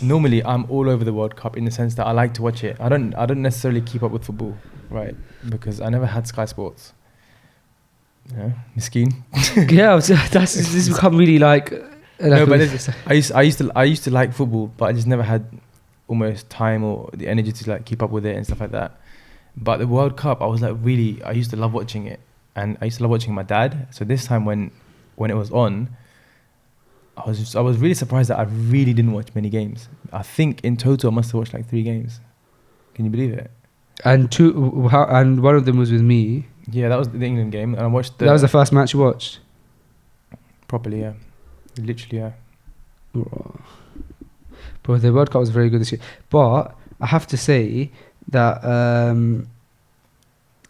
Normally, I'm all over the World Cup in the sense that I like to watch it. I don't necessarily keep up with football, right? Because I never had Sky Sports. Yeah, miskeen. Yeah, this has become really no, but I used to like football, but I just never had almost time or the energy to keep up with it and stuff like that. But the World Cup, I used to love watching it, and I used to love watching my dad. So this time when it was on, I was really surprised that I really didn't watch many games. I think in total I must have watched like 3 games. Can you believe it? And one of them was with me. Yeah, that was the England game, and I watched. That was the first match you watched. Properly, yeah. Literally, yeah. Bro, the World Cup was very good this year. But I have to say that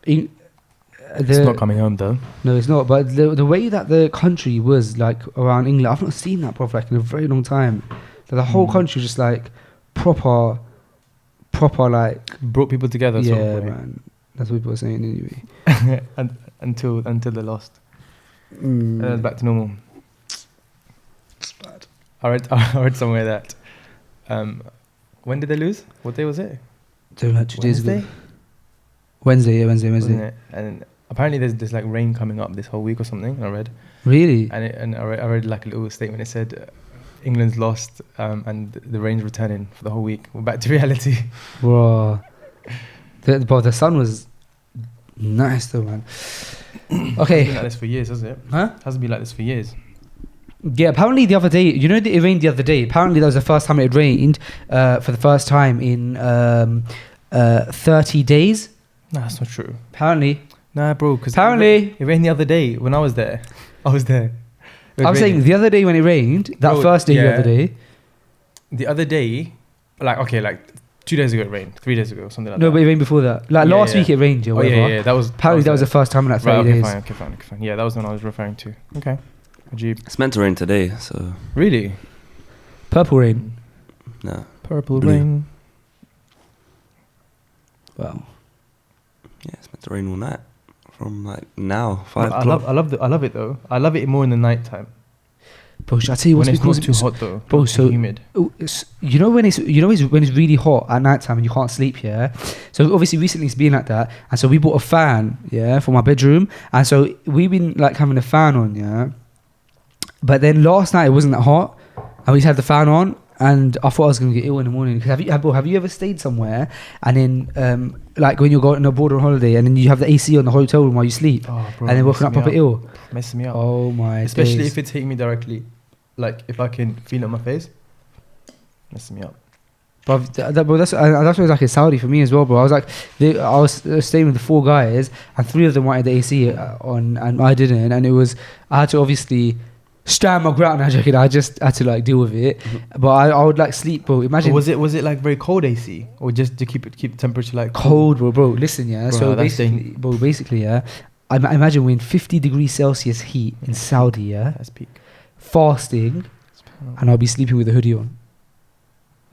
it's not coming home though. No, it's not. But the way that the country was like around England, I've not seen that like in a very long time. The whole country was just like proper like brought people together. Yeah, sort of way. man. That's what people were saying anyway. and until they lost, and then back to normal. It's bad. I read somewhere that when did they lose? What day was it? Like 2 days ago. Wednesday. Wednesday. Wasn't it? And apparently there's like rain coming up this whole week or something. I read. Really? And I read like a little statement. It said England's lost and the rain's returning for the whole week. We're back to reality. Bro, the sun was nice though, man. Okay. It's been like this for years, hasn't it? Huh? It hasn't been like this for years. Yeah, apparently the other day, you know that it rained the other day. Apparently that was the first time it rained for the first time in 30 days. Nah, that's not true. Apparently. Nah, bro, because apparently it rained the other day when I was there. I was there. I'm saying the other day when it rained, that first day the other day. The other day, like 2 days ago it rained, 3 days ago, something like that. No, but it rained before that. Like last week it rained, or whatever. Yeah. That was apparently that was the first time in like 30 days. Okay, fine. Yeah, that was the one I was referring to. Okay. Ajib. It's meant to rain today, so. Really? Purple rain. No. Purple Blue. rain. Wow. Yeah, it's meant to rain all night. From like now, 5 o'clock. I love it though. I love it more in the night time. Bro, should I tell you what's when it's not too hot though. Bro, so humid. You know when it's really hot at night time and you can't sleep, yeah. So obviously recently it's been like that, and so we bought a fan, yeah, for my bedroom, and so we've been like having a fan on, yeah. But then last night it wasn't that hot, and we just had the fan on, and I thought I was gonna get ill in the morning. Cause have you ever stayed somewhere and then like when you're going abroad on holiday and then you have the AC on the hotel room while you sleep, bro, and then waking up proper ill? Messing me up. Oh my! Especially days. if it's hitting me directly, like if I can feel it on my face, messing me up. Bro, that's what was like in Saudi for me as well, bro. I was like, I was staying with the 4 guys, and 3 of them wanted the AC on, and I didn't, and I had to obviously stand my ground. I just had to like deal with it, but I would like sleep, bro. Imagine. But was it like very cold AC, or just to keep the temperature like cold, bro? Listen, yeah. Bro, so basically, yeah. I imagine we're in 50 degrees Celsius heat in Saudi, yeah. That's peak. Fasting, and I'll be sleeping with a hoodie on.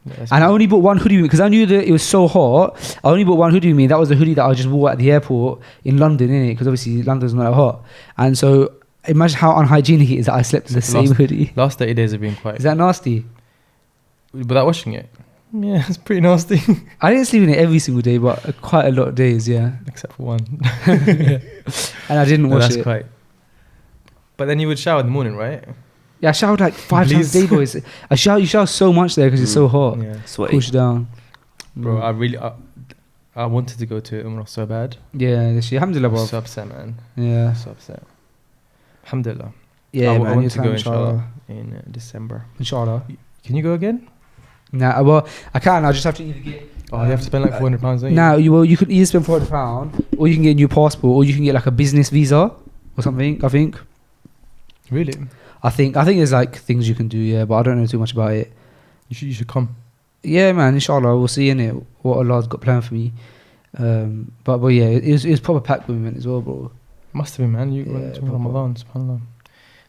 Yeah, and I only bought one hoodie because I knew that it was so hot. I only bought one hoodie with me. That was the hoodie that I just wore at the airport in London, innit? Because obviously London's not that hot. And so imagine how unhygienic it is that I slept in the same hoodie. Last 30 days have been quite... Is that nasty? Without washing it? Yeah, it's pretty nasty. I didn't sleep in it every single day, but quite a lot of days, yeah. Except for one. Yeah. And I didn't wash it. Quite... But then you would shower in the morning, right? Yeah, I showered like 5 times a day, boys. You shower so much there because it's so hot. Yeah. Sweaty. Push down. Bro, I wanted to go to Umrah so bad. Yeah, this year. Alhamdulillah, bro. So upset, man. Yeah. So upset. Alhamdulillah. Yeah, I man. want to go, inshallah, in December. Inshallah. Can you go again? Nah, well, I can. I just have to either get... Oh, you have to spend like £400, don't you? Now, you could either spend £400, or you can get a new passport, or you can get like a business visa or something, I think. Really? I think there's like things you can do, yeah, but I don't know too much about it. You should come. Yeah, man, inshallah, we'll see in it what Allah's got planned for me. But yeah, it was proper packed women as well, bro. Must have been, man. You went to proper. Ramadan, subhanAllah.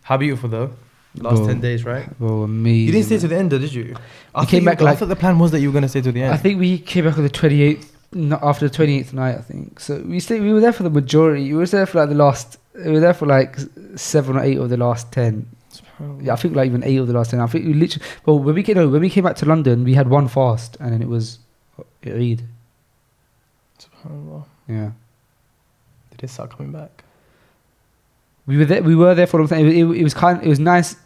How beautiful though. Last 10 days, right? Bro, amazing. You didn't stay to the end, though, did you? I came back I thought the plan was that you were going to stay to the end. I think we came back on the 28th, after the 28th night, I think. So we were there for the majority. We were there for like 7 or 8 of the last 10. Yeah, I think like even 8 of the last 10. I think we literally... Well, when we came back to London, we had one fast, and then it was Eid. SubhanAllah. Yeah. Did it start coming back? We were there for a long time. It was nice.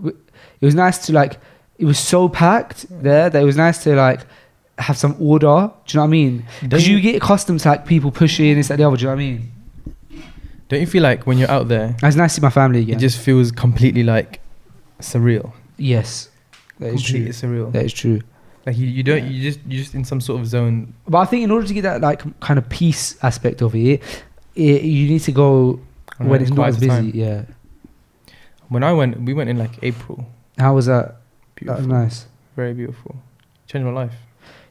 It was nice to like... It was so packed there that it was nice to like have some order. Do you know what I mean? Because you get accustomed to like people pushing this, that, the other. Do you know what I mean? Don't you feel like when you're out there... It's nice to see my family again. It just feels completely like surreal. Yes, that is true. Completely surreal. That is true. Like you don't you just in some sort of zone. But I think in order to get that like kind of peace aspect of it, you need to go when it's not as busy. Time. Yeah. When we went in like April. How was that? Beautiful. That was nice. Very beautiful. Changed my life.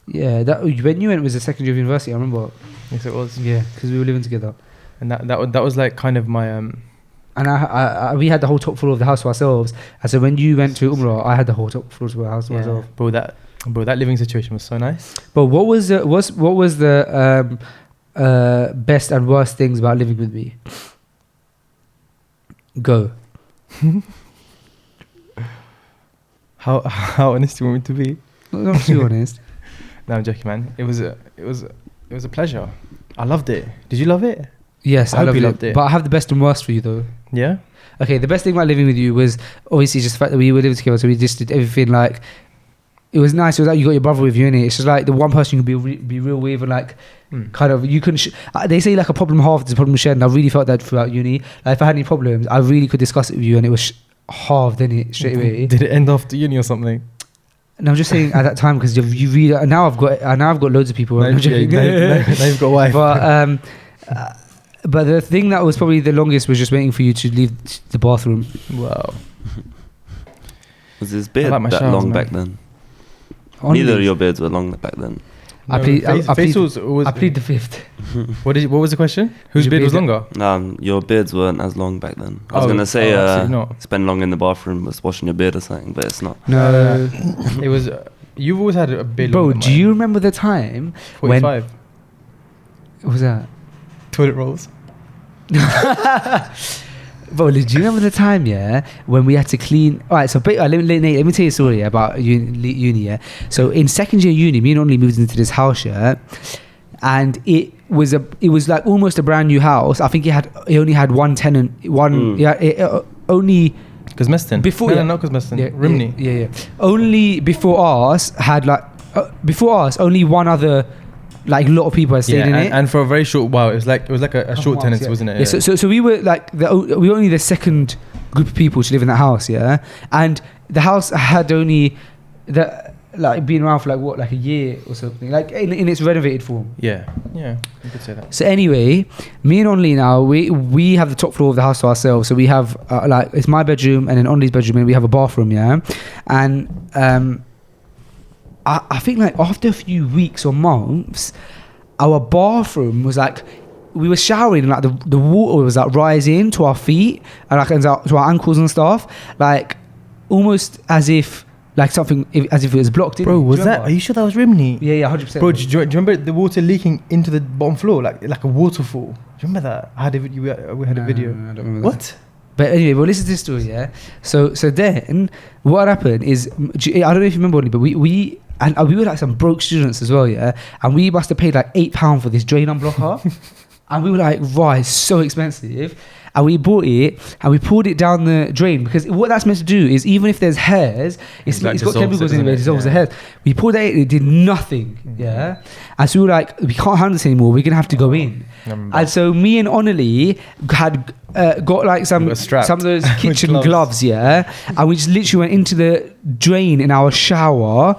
Yeah, that when you went was the second year of university. I remember. Yes, it was. Yeah, because we were living together. And that was like kind of my And we had the whole top floor of the house to ourselves. And so when you went to Umrah, I had the whole top floor of the house to myself. Bro, that living situation was so nice. But what was the best and worst things about living with me? Go. How honest do you want me to be? Not too honest. No, I'm joking, man. It was a pleasure. I loved it. Did you love it? Yes, I hope you loved loved it. But I have the best and worst for you though. Yeah. Okay, the best thing about living with you was obviously just the fact that we were living together, so we just did everything like. It was nice. It was like you got your brother with you, innit? It's just like the one person you can be real with, and like kind of you can. They say like a problem halved is a problem shared, and I really felt that throughout uni. Like if I had any problems, I really could discuss it with you, and it was halved, innit? Straight away. Did it end after uni or something? And I'm just saying at that time because you really now I've got loads of people. Now you've got a wife. But the thing that was probably the longest was just waiting for you to leave the bathroom. Wow. Was his beard like my that showers, long man. back then? Only- Neither of your beards were long back then. I plead the fifth. What was the question? Whose Your beard was beard- longer? Your beards weren't as long back then. I was Oh, gonna say absolutely not. spend long in the bathroom was washing your beard or something, but it's not. No, It was. You've always had a beard. bro. longer than Do mine. you remember the time 45 what was that? toilet rolls? Bro, do you remember the time, yeah, when we had to clean? All right, so let me tell you a story about uni, yeah. So in second year uni, me and Aonali moved into this house, yeah, and it was like almost a brand new house. I think it only had one tenant, only. Cosmeston. Before, no, yeah. not Cosmeston. Yeah, Rimney. Yeah. Only before us had only one other. Like a lot of people had stayed in it, and for a very short while, it was like a short tenancy, yeah. wasn't it? Yeah. So we were like we were only the second group of people to live in that house, yeah. And the house had only been around for like a year or something, like in its renovated form. Yeah, you could say that. So anyway, me and Aonali now we have the top floor of the house to ourselves. So we have it's my bedroom and then Onli's bedroom, and we have a bathroom, yeah. And I think like after a few weeks or months, our bathroom was like, we were showering and like the water was like rising to our feet and like to our ankles and stuff, like almost as if like as if it was blocked in. Bro, are you sure that was Rimney? Yeah, 100%. Bro, do you remember the water leaking into the bottom floor, like a waterfall? Do you remember that? I had a video. We had a video. No, I don't remember what? That. But anyway, well, listen to this story, yeah. So then what happened is, I don't know if you remember, but we were like some broke students as well, yeah. And we must have paid like £8 for this drain unblocker, and we were like, right, it's so expensive. And we bought it and we poured it down the drain because what that's meant to do is even if there's hairs, it's got chemicals in it, it dissolves the hairs. We poured that in, it did nothing, yeah. And so we were like, we can't handle this anymore. We're gonna have to go in. And so me and Aonali had got like some of those kitchen gloves, yeah. And we just literally went into the drain in our shower.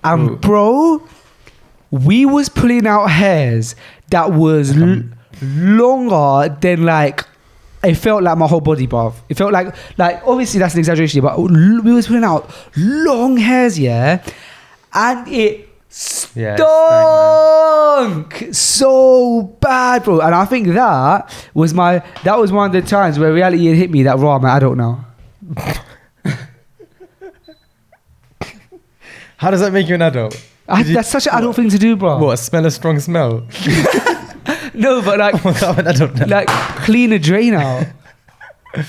And bro, we was pulling out hairs that was longer than like, it felt like my whole body, bruv. It felt like obviously that's an exaggeration, but we was pulling out long hairs, yeah. And it stunk so bad, bro. And I think that was one of the times where reality hit me that raw, I'm an adult now. How does that make you an adult? That's such an adult thing to do, bro. What, smell a strong smell? No, but like, I don't know. Like clean a drain out. You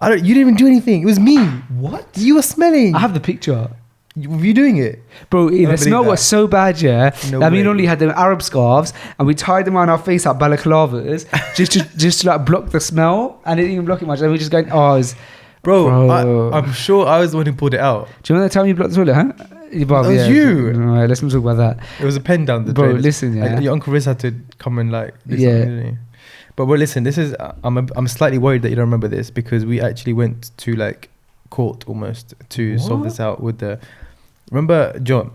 didn't even do anything. It was me. What? You were smelling. I have the picture. Were you doing it? Bro, the smell was so bad, yeah. No that me and way. Aonali had them Arab scarves and we tied them around our face like balaclavas just to like block the smell, and it didn't even block it much. And we just going, Bro. I'm sure I was the one who pulled it out. Do you remember the time you blocked the toilet, huh? That was you. All right, let's not talk about that. It was a pen down the Bro, drain. listen, yeah. Your Uncle Riz had to come and like do Yeah. something, didn't he? But listen, this is I'm slightly worried that you don't remember this because we actually went to like court almost to solve this out with the. Remember John?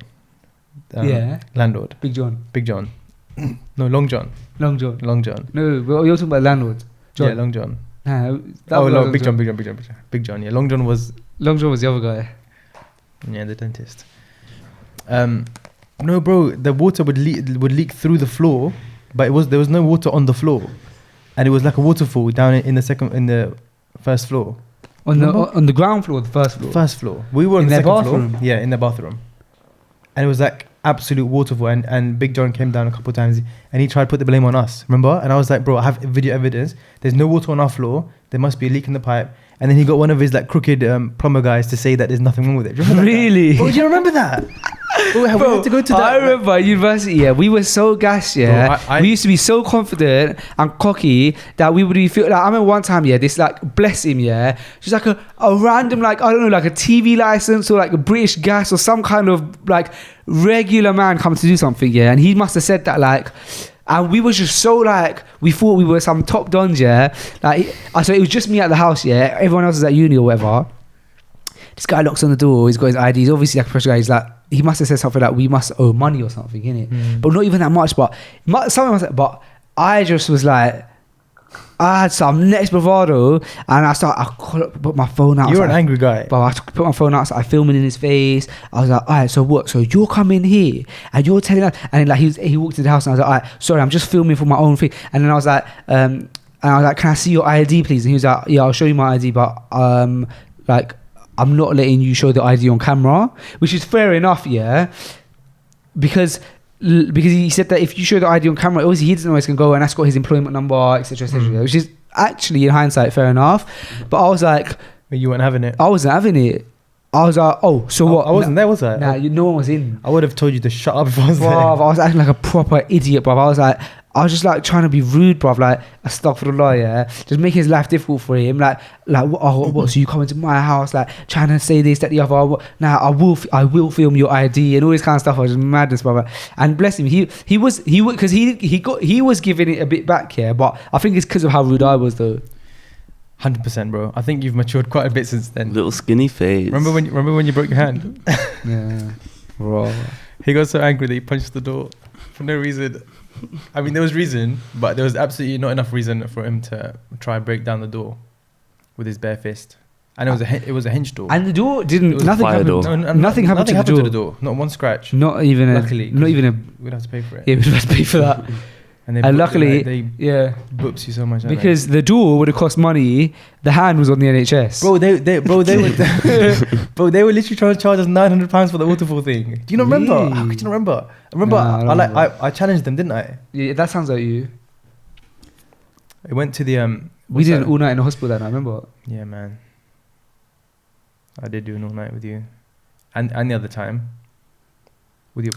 Landlord. Big John. No, Long John. Long John. No, you're talking about landlord. John. Yeah, Long John. Nah, Big John. Big John. Yeah, Long John was the other guy. Yeah, the dentist. No, bro, the water would leak through the floor, but there was no water on the floor, and it was like a waterfall down in the first floor. On the ground floor, the first floor. First floor. We were in on the their second bathroom. floor. Yeah, in the bathroom, and it was like absolute waterfall. And Big John came down a couple of times, and he tried to put the blame on us. Remember? And I was like, bro, I have video evidence. There's no water on our floor. There must be a leak in the pipe. And then he got one of his like crooked plumber guys to say that there's nothing wrong with it. Really? Oh, do you remember that? Bro, we had to go to that. I remember at university, we were so gassed, Bro, we used to be so confident and cocky that we would feel like, I remember one time, this like, bless him, just like a random, like, I don't know, like a TV license or like a British Gas or some kind of like regular man come to do something, and he must have said that like, and we was just so like, we thought we were some top dons, like, so it was just me at the house, everyone else was at uni or whatever. This guy knocks on the door, he's got his ID, he's obviously like a professional guy, he's like, he must have said something like, we must owe money or something, innit? But not even that much, but but I just was like, I had some next bravado, and I put my phone out. You're an angry guy. But I put my phone out, so I filming in his face. I was like, all right, so what? So you're coming here, and you're telling us, and then like he walked into the house, and I was like, all right, sorry, I'm just filming for my own thing. And then I was like, can I see your ID, please? And he was like, yeah, I'll show you my ID, but like, I'm not letting you show the ID on camera, which is fair enough, because he said that if you show the ID on camera, obviously he doesn't know where it's going to go, and that's got his employment number, etc., which is actually, in hindsight, fair enough. But I was like, but you weren't having it. I wasn't having it. I was like, oh, so what? I wasn't there, was I? Nah, no one was in. I would have told you to shut up if I was there. I was acting like a proper idiot, bruv. I was just like trying to be rude, bruv. Like, astaghfirullah, just making his life difficult for him. Like, what? So you come into my house, like trying to say this, that, the other. Now I will film your ID and all this kind of stuff. I was just madness, bruv. And bless him, he was giving it a bit back, but I think it's because of how rude I was, though. 100%, bro. I think you've matured quite a bit since then. Little skinny face. Remember when you broke your hand? Yeah, bro. He got so angry that he punched the door for no reason. I mean, there was reason, but there was absolutely not enough reason for him to try and break down the door with his bare fist. And it was a hinge door. And the door didn't. Nothing happened. Nothing happened to the door. Not one scratch. Not even. Luckily, We'd have to pay for it. Yeah, we'd have to pay for that. And luckily, they boops you so much. Because the door would have cost money. The hand was on the NHS. Bro, they were literally trying to charge us £900 for the waterfall thing. Do you not remember? Really? How could you not remember? I remember. I challenged them, didn't I? Yeah, that sounds like you. I went to the we did an all night in the hospital that night, remember? Yeah, man. I did do an all night with you, and the other time with your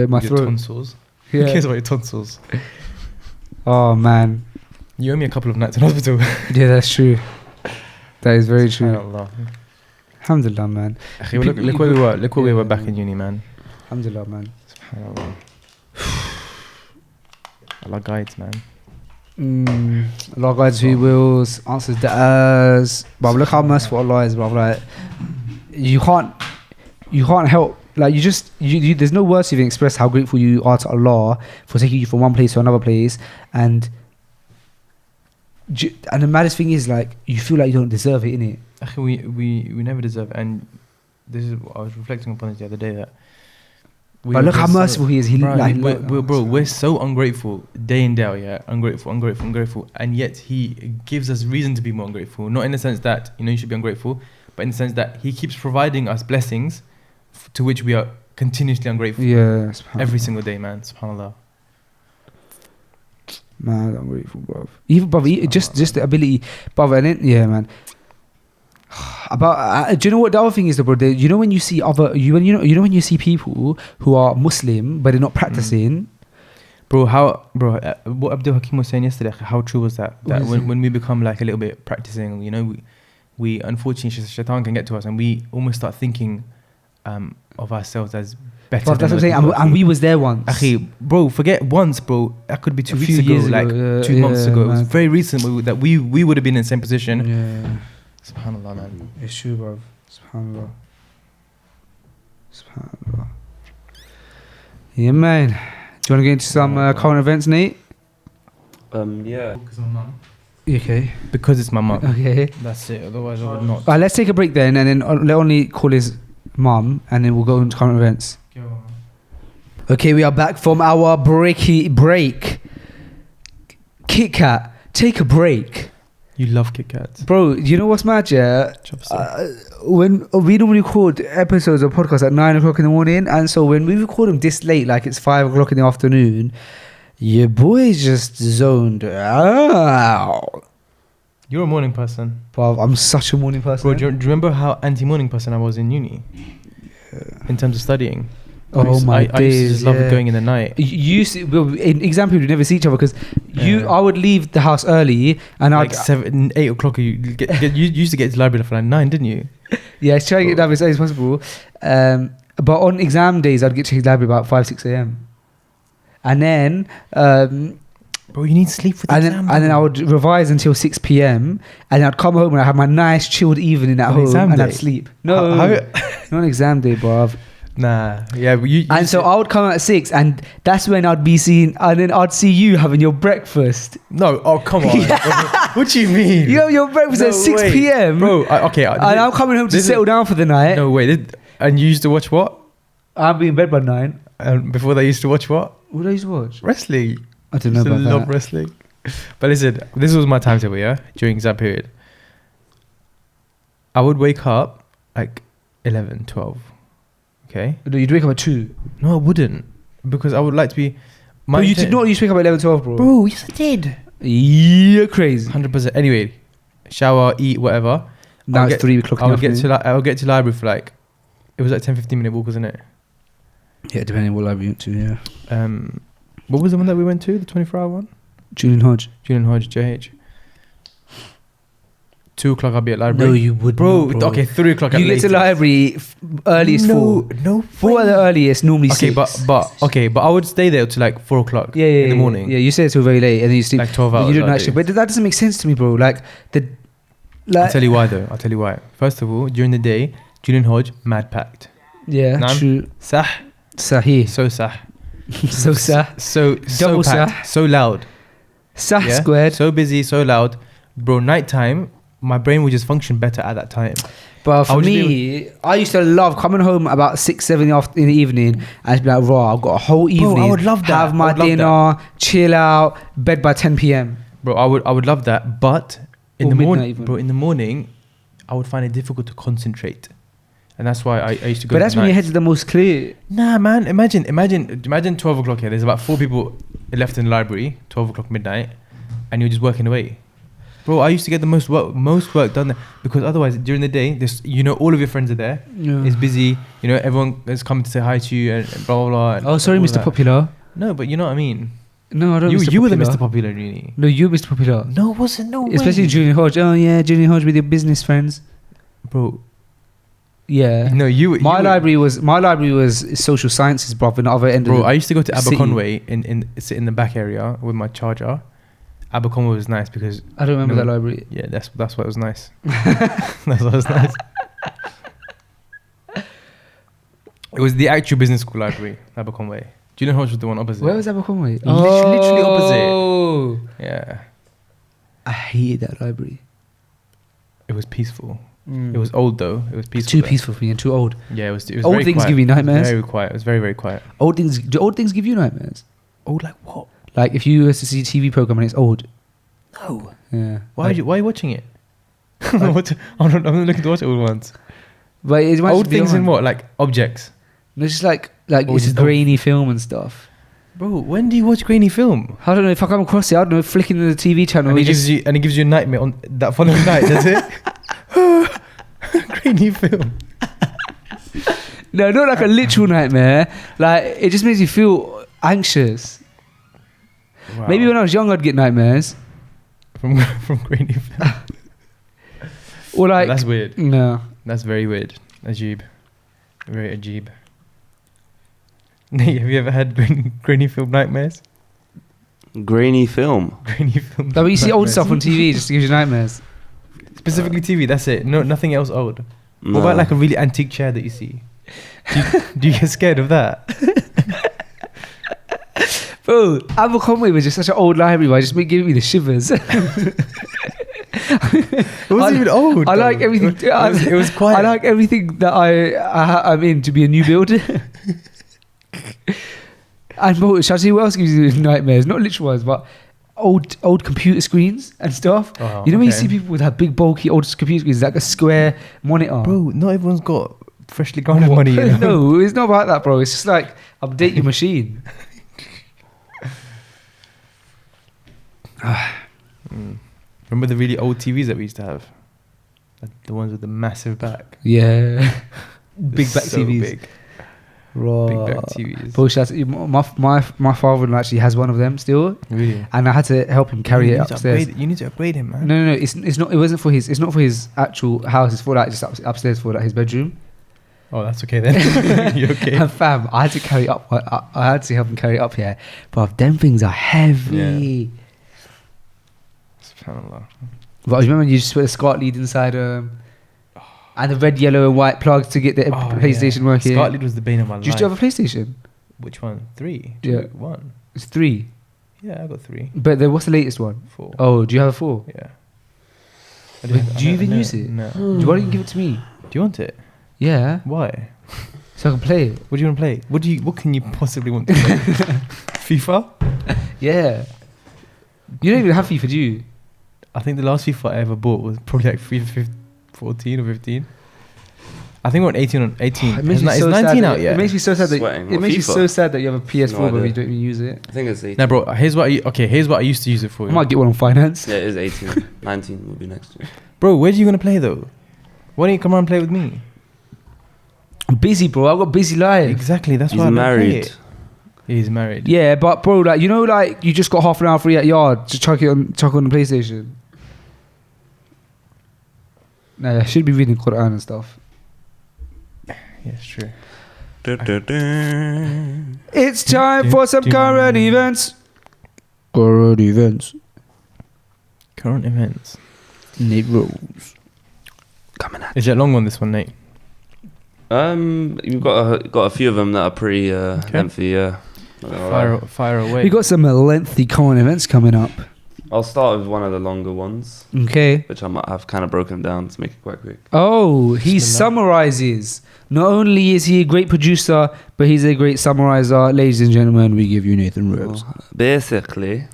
tonsils. Yeah. Who cares about your tonsils? Oh man, you owe me a couple of nights in hospital. Yeah, that's true. That is very true. Alhamdulillah, man. Look where we were back in uni, man. Alhamdulillah, man. SubhanAllah. Allah guides, man. Allah guides who wills, answers du'as. But look how merciful Allah is, bro. Like, you can't help. Like, you there's no words to even express how grateful you are to Allah for taking you from one place to another place, and the maddest thing is, like, you feel like you don't deserve it, innit? We never deserve it, and this is what I was reflecting upon this the other day, that but look how merciful He is. We're so ungrateful day in day out, ungrateful, and yet He gives us reason to be more ungrateful. Not in the sense that you should be ungrateful, but in the sense that He keeps providing us blessings to which we are continuously ungrateful. Yeah, every single day, man. SubhanAllah. Man, I'm grateful, bro. Even, bro, just the ability, bro. And then, yeah, man. About do you know what the other thing is, though, bro? You know when you see when you see people who are Muslim but they're not practicing. Bro, what Abdul Hakim was saying yesterday, how true was that? That when we become like a little bit practicing, we unfortunately shaitan can get to us, and we almost start thinking of ourselves as better. But that's what I'm saying, and we was there once. Akhi, bro, forget once, bro. That could be 2 weeks ago, like 2 months ago. It was very recent that we would have been in the same position. Yeah. Subhanallah, man. It's true, bro. Subhanallah. Subhanallah. Yeah, man. Do you want to get into some current events, Nate? Yeah. Because my mum. Okay. Because it's my mum. Okay. That's it. Otherwise, I would not. Let's take a break then, and then let only call his mum, and then we'll go into current events. Okay, we are back from our break. Kit Kat, take a break. You love Kit Kats. Bro, you know what's mad, yeah? When we normally record episodes of podcasts at 9 o'clock in the morning, and so when we record them this late, like it's 5 o'clock in the afternoon, your boy's just zoned out. You're a morning person. Bro, I'm such a morning person. Bro, do you remember how anti-morning person I was in uni? In terms of studying. Oh my days! I used to just love going in the night. You used to, well, in exam period, we never see each other because I would leave the house early and like I'd 7, 8 o'clock. You used to get to the library for like 9, didn't you? Yeah, try to get done as early as possible. But on exam days, I'd get to the library about 5, 6 a.m. And then, bro, you need sleep for the exam. And then I would revise until 6 p.m. And I'd come home and I'd have my nice chilled evening at home and I'd sleep. No, not on exam day, bruv. Nah, yeah, but you so I would come out at 6, and that's when I'd be seen, and then I'd see you having your breakfast. No, oh come on. What do you mean? You have your breakfast at 6 p.m. Bro, and I'm coming home to settle down for the night. No way. And you used to watch what? I'd be in bed by 9. And before that, you used to watch what? What did I used to watch? Wrestling. I don't know about that. I love wrestling. But listen, this was my timetable, yeah, during exam period. I would wake up like 11, 12. Okay. No, you'd wake up at 2. No, I wouldn't, because I would like to be. Bro, you did not used to wake up at 11, 12, bro. Bro, yes, I did. You're crazy. 100%. Anyway, shower, eat, whatever. Now it's 3 o'clock. I would get to library for like, it was like 10-15 minute walk, wasn't it? Yeah, depending on what library you went to. Yeah. What was the one that we went to? The 24-hour one. Julian Hodge, JH. 2 o'clock I'll be at library. No, you would bro. Okay, 3 o'clock you get to library earliest 4. No, 4 at the earliest, normally 6. But I would stay there till like 4 o'clock in the morning. Yeah, you stay till very late and then you sleep like 12 hours. You don't actually, but that doesn't make sense to me, bro. I'll tell you why though. I'll tell you why. First of all, during the day, Julian Hodge, mad packed. Yeah, true. Sahih. So sah. So sah. So Double packed. So loud. Sah squared. So busy, so loud. Bro, nighttime, my brain would just function better at that time. But for me, I used to love coming home about 6, 7 in the evening and I'd be like, raw, I've got a whole evening. Bro, I would love that. Have my dinner, chill out, bed by 10 p.m. Bro, I would love that. But in the morning, I would find it difficult to concentrate. And that's why I used to go. But that's when your head's the most clear. Nah, man. Imagine 12 o'clock here. There's about 4 people left in the library, 12 o'clock midnight, and you're just working away. Bro, I used to get the most work done there, because otherwise during the day, all of your friends are there. Yeah. It's busy. Everyone is coming to say hi to you and blah blah blah. Oh, sorry, Mr. Popular. No, but you know what I mean. No, I don't. You were the Mr. Popular in uni. No, you were Mr. Popular. No, it wasn't. No way. Especially Julian Hodge. Oh yeah, Julian Hodge with your business friends. Bro. Yeah. No, My library was social sciences, bro. In the other end. Bro, I used to go to Aberconway and sit in the back area with my charger. Aberconway was nice because I don't remember that library. Yeah, that's why it was nice. That's why it was nice. It was the actual business school library, Aberconway. Julian Hodge was the one opposite. Where was Aberconway? Literally opposite. Yeah. I hated that library. It was peaceful. It was old though. It was peaceful. Too peaceful for me and too old. Yeah, it was old very things quiet. give you nightmares. Very quiet. It was very, very quiet. Do old things give you nightmares? Old like what? Like if you were to see a TV program and it's old. No. Yeah. Why are you watching it? I'm not looking to watch old ones. But old things in what? Like objects? No, just like it's grainy film and stuff. Bro, when do you watch grainy film? I don't know. If I come across it, I don't know. Flicking the TV channel. And it gives you a nightmare on that following night, does it? Grainy film. No, not like a literal nightmare. Like it just makes you feel anxious. Wow. Maybe when I was young, I'd get nightmares from grainy film. Or like that's weird. No, that's very weird. Ajib, very ajib. Nate, have you ever had grainy film nightmares? Grainy film. Grainy film. No, but you see old stuff on TV, just gives you nightmares. Specifically TV. That's it. No, nothing else old. No. What about like a really antique chair that you see? Do you get scared of that? Bro, Abercrombie was just such an old library, but it just giving me the shivers. It wasn't even old. I like everything. It was quiet. I like everything that I'm in to be a new build. And bro, shall I see what else gives you nightmares? Not literal ones, but old computer screens and stuff. Oh, you know when you okay. see people with that big bulky old computer screens, like a square monitor. Bro, not everyone's got freshly grounded money. You know? No, it's not about that, bro. It's just like update your machine. Remember the really old TVs that we used to have? Like the ones with the massive back. Yeah, big back So TVs. Big. Right. Big back TVs. Bro, my father-in-law actually has one of them still, Really? and I had to help him carry it upstairs. You need to upgrade him, man. No, it's not. It wasn't for his. It's not for his actual house. It's for like just upstairs for like his bedroom. Oh, that's okay then. You're okay. And fam, I had to carry it up. I had to help him carry it up here. But them things are heavy. SubhanAllah. But remember when you just put a SCART lead inside and the red, yellow, and white plugs to get the PlayStation working. SCART lead was the bane of my life. Do you still have a PlayStation? Which one? 3? Yeah. 2, 1. It's 3. Yeah, I got 3. But what's the latest one? 4. Oh, do you have a 4? Yeah. Do you even use it? No. Why don't you give it to me? Do you want it? Yeah, Why? so I can play it. What do you want to play? What can you possibly want to play? FIFA? Yeah. You don't even have FIFA, do you? I think the last FIFA I ever bought was probably like 14 or 15. I think we're on 18. It makes me Is so 19 sad out yet? It makes me so sad that Sweating. it What, makes me FIFA? so sad that you have a PS4 No but idea. you don't even use it. I think it's 18. Nah, bro. Here's what I used to use it for. I might get one on finance. Yeah, it is 18. 19 will be next year. Bro, where are you gonna play though? Why don't you come around and play with me? I'm busy, bro. I've got busy life. Exactly. That's He's why I don't play married. it. He's married. Yeah, but bro, like you know, like you just got half an hour free at yard to chuck on the PlayStation. Nah, I should be reading Quran and stuff. Yeah, it's true. It's time for some current events. Current events. Current events. Nate Rose. Coming at Is it a long one? This one, Nate. You've got a few of them that are pretty lengthy. Yeah. Not gonna lie. Fire away. We got some lengthy current events coming up. I'll start with one of the longer ones, Okay. which I've kind of broken down to make it quite quick. Oh, he Bismillah. summarizes. Not only is he a great producer, but he's a great summarizer. Ladies and gentlemen, we give you Nathan Rose. Well, basically,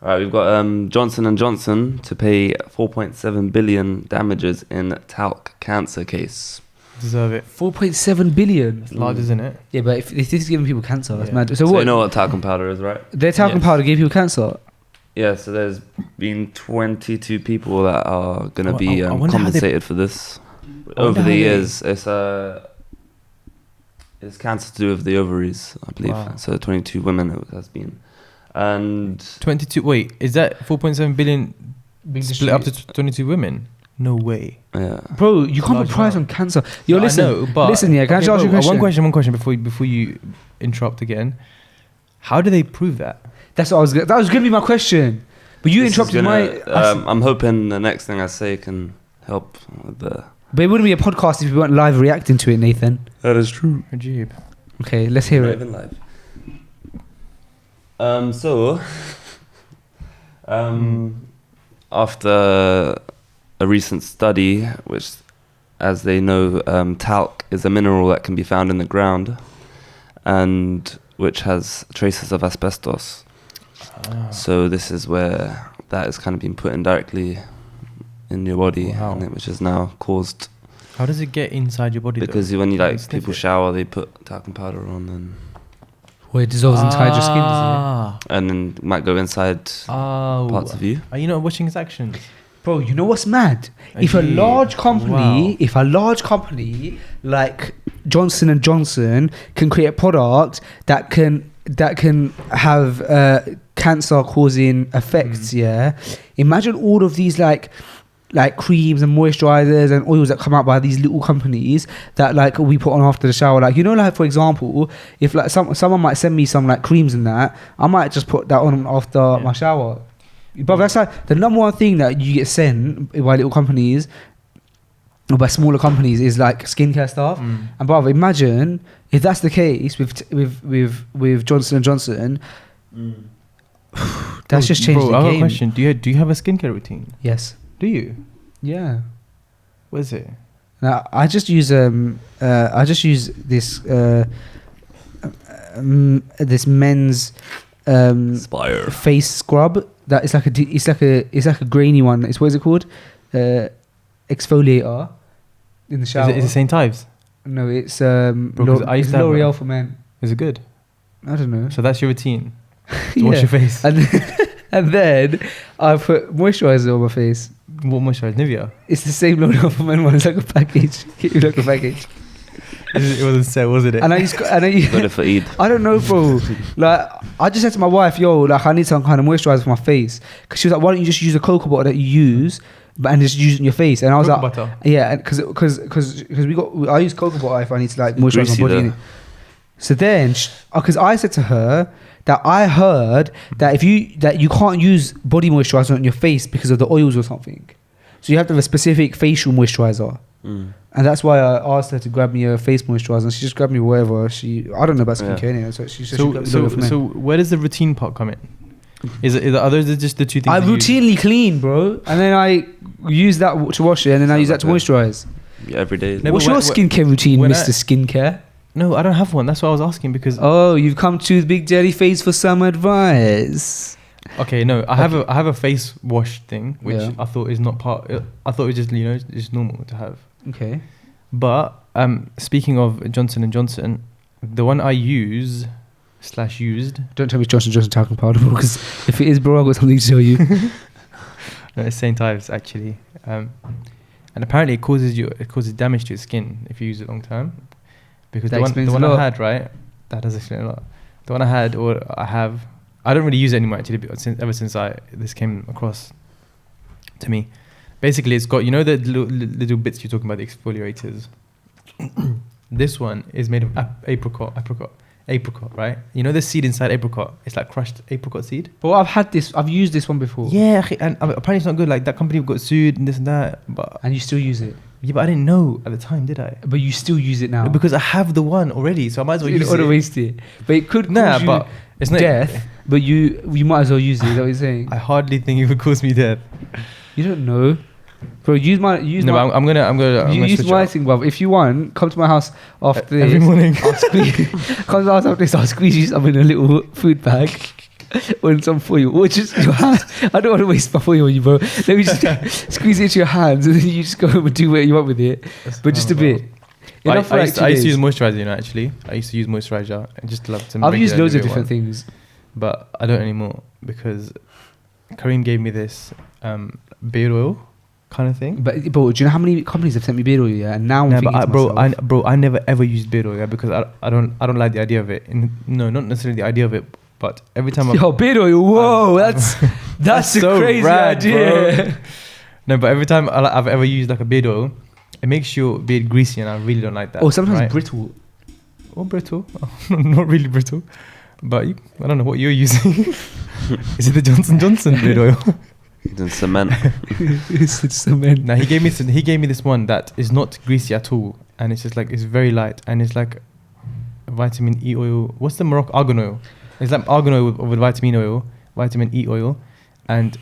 all right, we've got Johnson & Johnson to pay 4.7 billion damages in talc cancer case. Deserve it. 4.7 billion. It's large, isn't it? Yeah, but if this is giving people cancer, that's Yeah. mad. So So what? you know what talcum powder is, right? Their talcum Yes. powder gave people cancer. Yeah, so there's been 22 people that are going to I- be I wonder how they- compensated for this. I Over wonder the how they- years, it's cancer to do with the ovaries, I believe. Wow. So 22 women it has been. And 22. Wait, is that 4.7 billion Being split up to 22 women? No way. yeah. Bro, you can't Large put price amount. on cancer. Yo, No, listen. I know, but listen, yeah. Can I okay, just ask you a bro, question? One question before you interrupt again. How do they prove that? That's what that was going to be my question. But you This is interrupted gonna, my. I'm hoping the next thing I say can help with the... But it wouldn't be a podcast if we weren't live reacting to it, Nathan. That is true. Ajib. Okay, let's hear Not it. even live. So, after a recent study, which, as they know, talc is a mineral that can be found in the ground, and which has traces of asbestos. So this is where that is kind of being put indirectly in your body, Wow. and which has now caused, How does it get inside your body? because when you Sniff people it. shower, they put talcum powder on, Where it dissolves inside your skin, doesn't it? and then it might go inside Oh. parts of you. Are you not watching his actions? Bro, you know what's mad? If a Ajib. large company, Wow. if a large company like Johnson and Johnson can create a product that can have cancer causing effects, yeah. Imagine all of these like creams and moisturizers and oils that come out by these little companies that like we put on after the shower. Like, you know, like for example, if like someone might send me some like creams and that, I might just put that on after my shower. But that's like the number one thing that you get sent by little companies or by smaller companies is like skincare stuff. And brother, imagine if that's the case with Johnson and Johnson. That's just changed the game. I have a question. Do you have a skincare routine? Yes. Do you? Yeah. What is it? Now I just use this this men's Spire. face scrub that it's like a grainy one. It's what is it called? Exfoliator in the shower. Is it St. Ives? No, it's 'cause I used it's to have L'Oreal one. for men. Is it good? I don't know. So that's your routine. To Yeah. wash your face. And then I put moisturizer on my face. What moisturizer? Nivea. It's the same L'Oreal for men one. It's like a package. It's like a package. It wasn't set, wasn't it? And I use Got it for Eid. I don't know, bro. Like, I just said to my wife, yo, like, I need some kind of moisturizer for my face. Because she was like, why don't you just use the cocoa butter that you use, and just use it on your face? And I was Cocoa like, butter? yeah, because I use cocoa butter if I need to like moisturize Greasy my body. though. innit? So then, because I said to her that I heard that you can't use body moisturizer on your face because of the oils or something. So you have to have a specific facial moisturizer. And that's why I asked her to grab me a face moisturizer, and she just grabbed me whatever. I don't know about skincare anyway, so she said she grabbed me L'Oreal for men. So where does the routine part come in? Are others just the two things? I you routinely clean, bro, and then I use that to wash it, and then I use that to moisturize. Yeah, every day. No, What's but your skincare routine, when Mr. Skincare? No, I don't have one. That's what I was asking because. Oh, you've come to Big Daddy Face for some advice. Okay, no, I have a face wash thing which Yeah. I thought is not part. I thought it was just just normal to have. Okay. But speaking of Johnson and Johnson, the one I used. Don't tell me Johnson Johnson talcum powder, because if it is, bro, I've got something to show you. No, it's St. Ives actually, and apparently it causes damage to your skin if you use it long term. Because That the explains one a I lot. had, right, that does explain a lot. The one I had or I have, I don't really use it anymore actually. Ever since this came across to me, basically it's got the little bits you're talking about, the exfoliators. This one is made of apricot, right? You know the seed inside apricot? It's like crushed apricot seed. But I've used this one before. Yeah, and apparently it's not good. Like that company got sued and this and that. And you still use it. Yeah, but I didn't know at the time, did I? But you still use it now. Because I have the one already, so I might as well you use don't want to it. waste it. But it could Nah, cause you but it's not death. But you might as well use it. Is that what you're saying? I hardly think it would cause me death. You don't know, bro. Use my. But I'm gonna Use switch my it up. thing, bruv. If you want, come to my house after Every this. morning. Come to my house after this. I'll squeeze you some in a little food bag. Or in some foil, or just your hand. I don't want to waste my foil on you, bro. Let me just squeeze it into your hands, and then you just go home and do what you want with it. But just a bit. Enough for I like used 2 to use days. moisturizer, actually. I used to use moisturizer and just love to. I've used loads of different things. But I don't anymore because Kareem gave me this beard oil kind of thing. But bro, do you know how many companies have sent me beard oil? Yeah, and now I'm thinking to myself, I never ever used beard oil, yeah, because I don't like the idea of it. No, not necessarily the idea of it, but every time yo, beard oil. Whoa, that's a so crazy rad, idea. bro. No, but every time I've ever used like a beard oil, it makes your beard greasy, and I really don't like that. Oh, sometimes right? brittle. Or brittle. Not really brittle. But I don't know what you're using. Is it the Johnson Johnson beard oil? Then cement. It's cement. Now he gave me this one that is not greasy at all, and it's just like it's very light, and it's like vitamin E oil. What's the Morocco argan oil? It's like argan oil with vitamin E oil, and